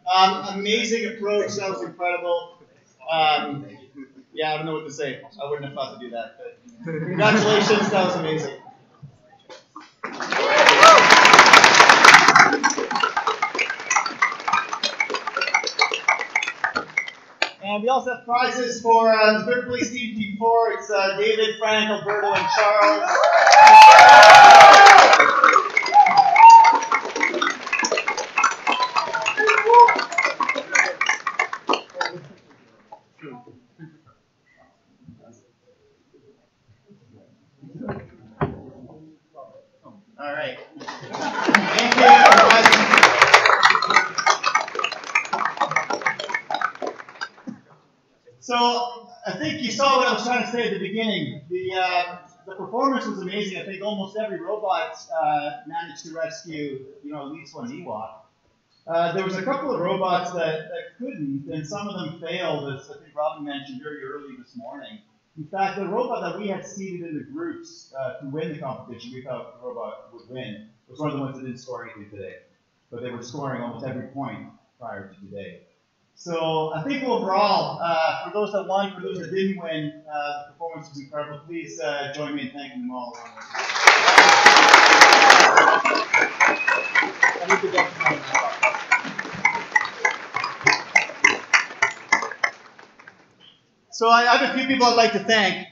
Amazing approach, that was incredible. Yeah, I don't know what to say. I wouldn't have thought to do that, but congratulations, that was amazing. And we also have prizes for the third place team, team 4. It's David, Frank, Alberto, and Charles. All right. Thank you. So I think you saw what I was trying to say at the beginning. The performance was amazing. I think almost every robot managed to rescue, at least one Ewok. There was a couple of robots that couldn't, and some of them failed, as I think Robin mentioned very early this morning. In fact, the robot that we had seeded in the groups to win the competition, we thought the robot would win, was one of the ones that didn't score anything today. But they were scoring almost every point prior to today. So I think overall, for those that won, for those that didn't win, the performance was incredible. Please join me in thanking them all. I need to get So I have a few people I'd like to thank.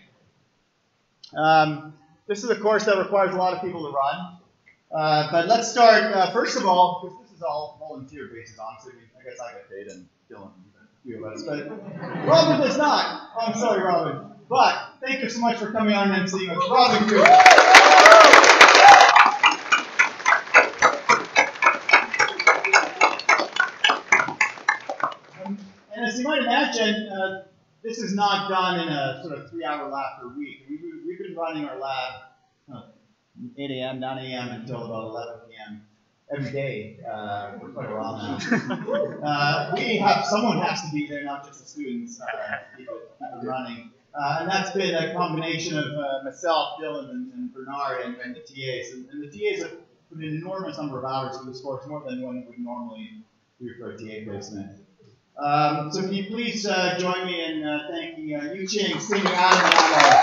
This is a course that requires a lot of people to run. But let's start, first of all, because this is all volunteer basis, honestly. I guess I get paid and Dylan and a few of us, but Robin does not. Oh, I'm sorry, Robin. But thank you so much for coming on and seeing us. Robin, good. And as you might imagine, this is not done in a sort of 3-hour lab per week. We've been running our lab 8 a.m., 9 a.m. until about 11 p.m. every day for quite a while now. Someone has to be there, not just the students, keep it running. And that's been a combination of myself, Dylan, and Bernard, and the TAs. And the TAs have put an enormous number of hours to this course, more than one would normally do for a TA placement. So can you please join me in thanking Yu Ching, Senior Adam, and Ammo.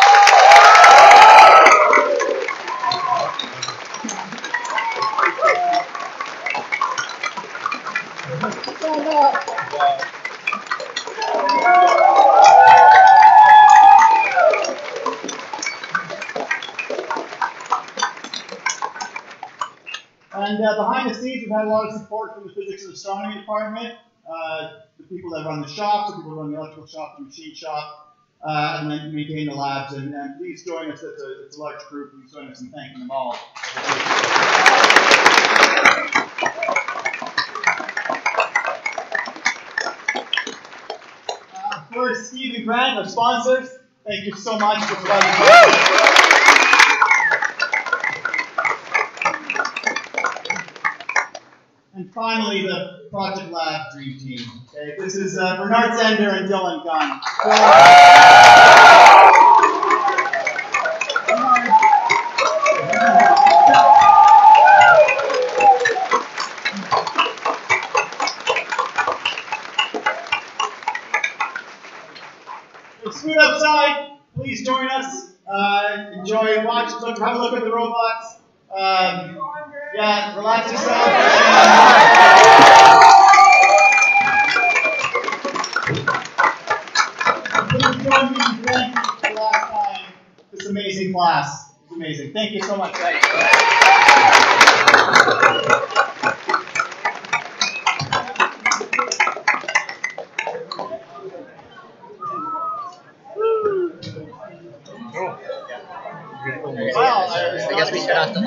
And behind the scenes, we've had a lot of support from the physics and astronomy department, the people that run the shops, the people that run the electrical shop, the machine shop, and then maintain the labs. And please join us. It's a large group. Please join us in thanking them all. Of course, Steve and Grant, our sponsors. Thank you so much for providing. And finally, the Project Lab Dream Team. Okay, this is Bernard Zender and Dylan Gunn. It's food outside. Please join us. Enjoy, watch, look, have a look at the robots. Yeah, relax yourself. Please join me in thanking for the last time this amazing class. It's amazing. Thank you so much, guys. Well, I guess we should have to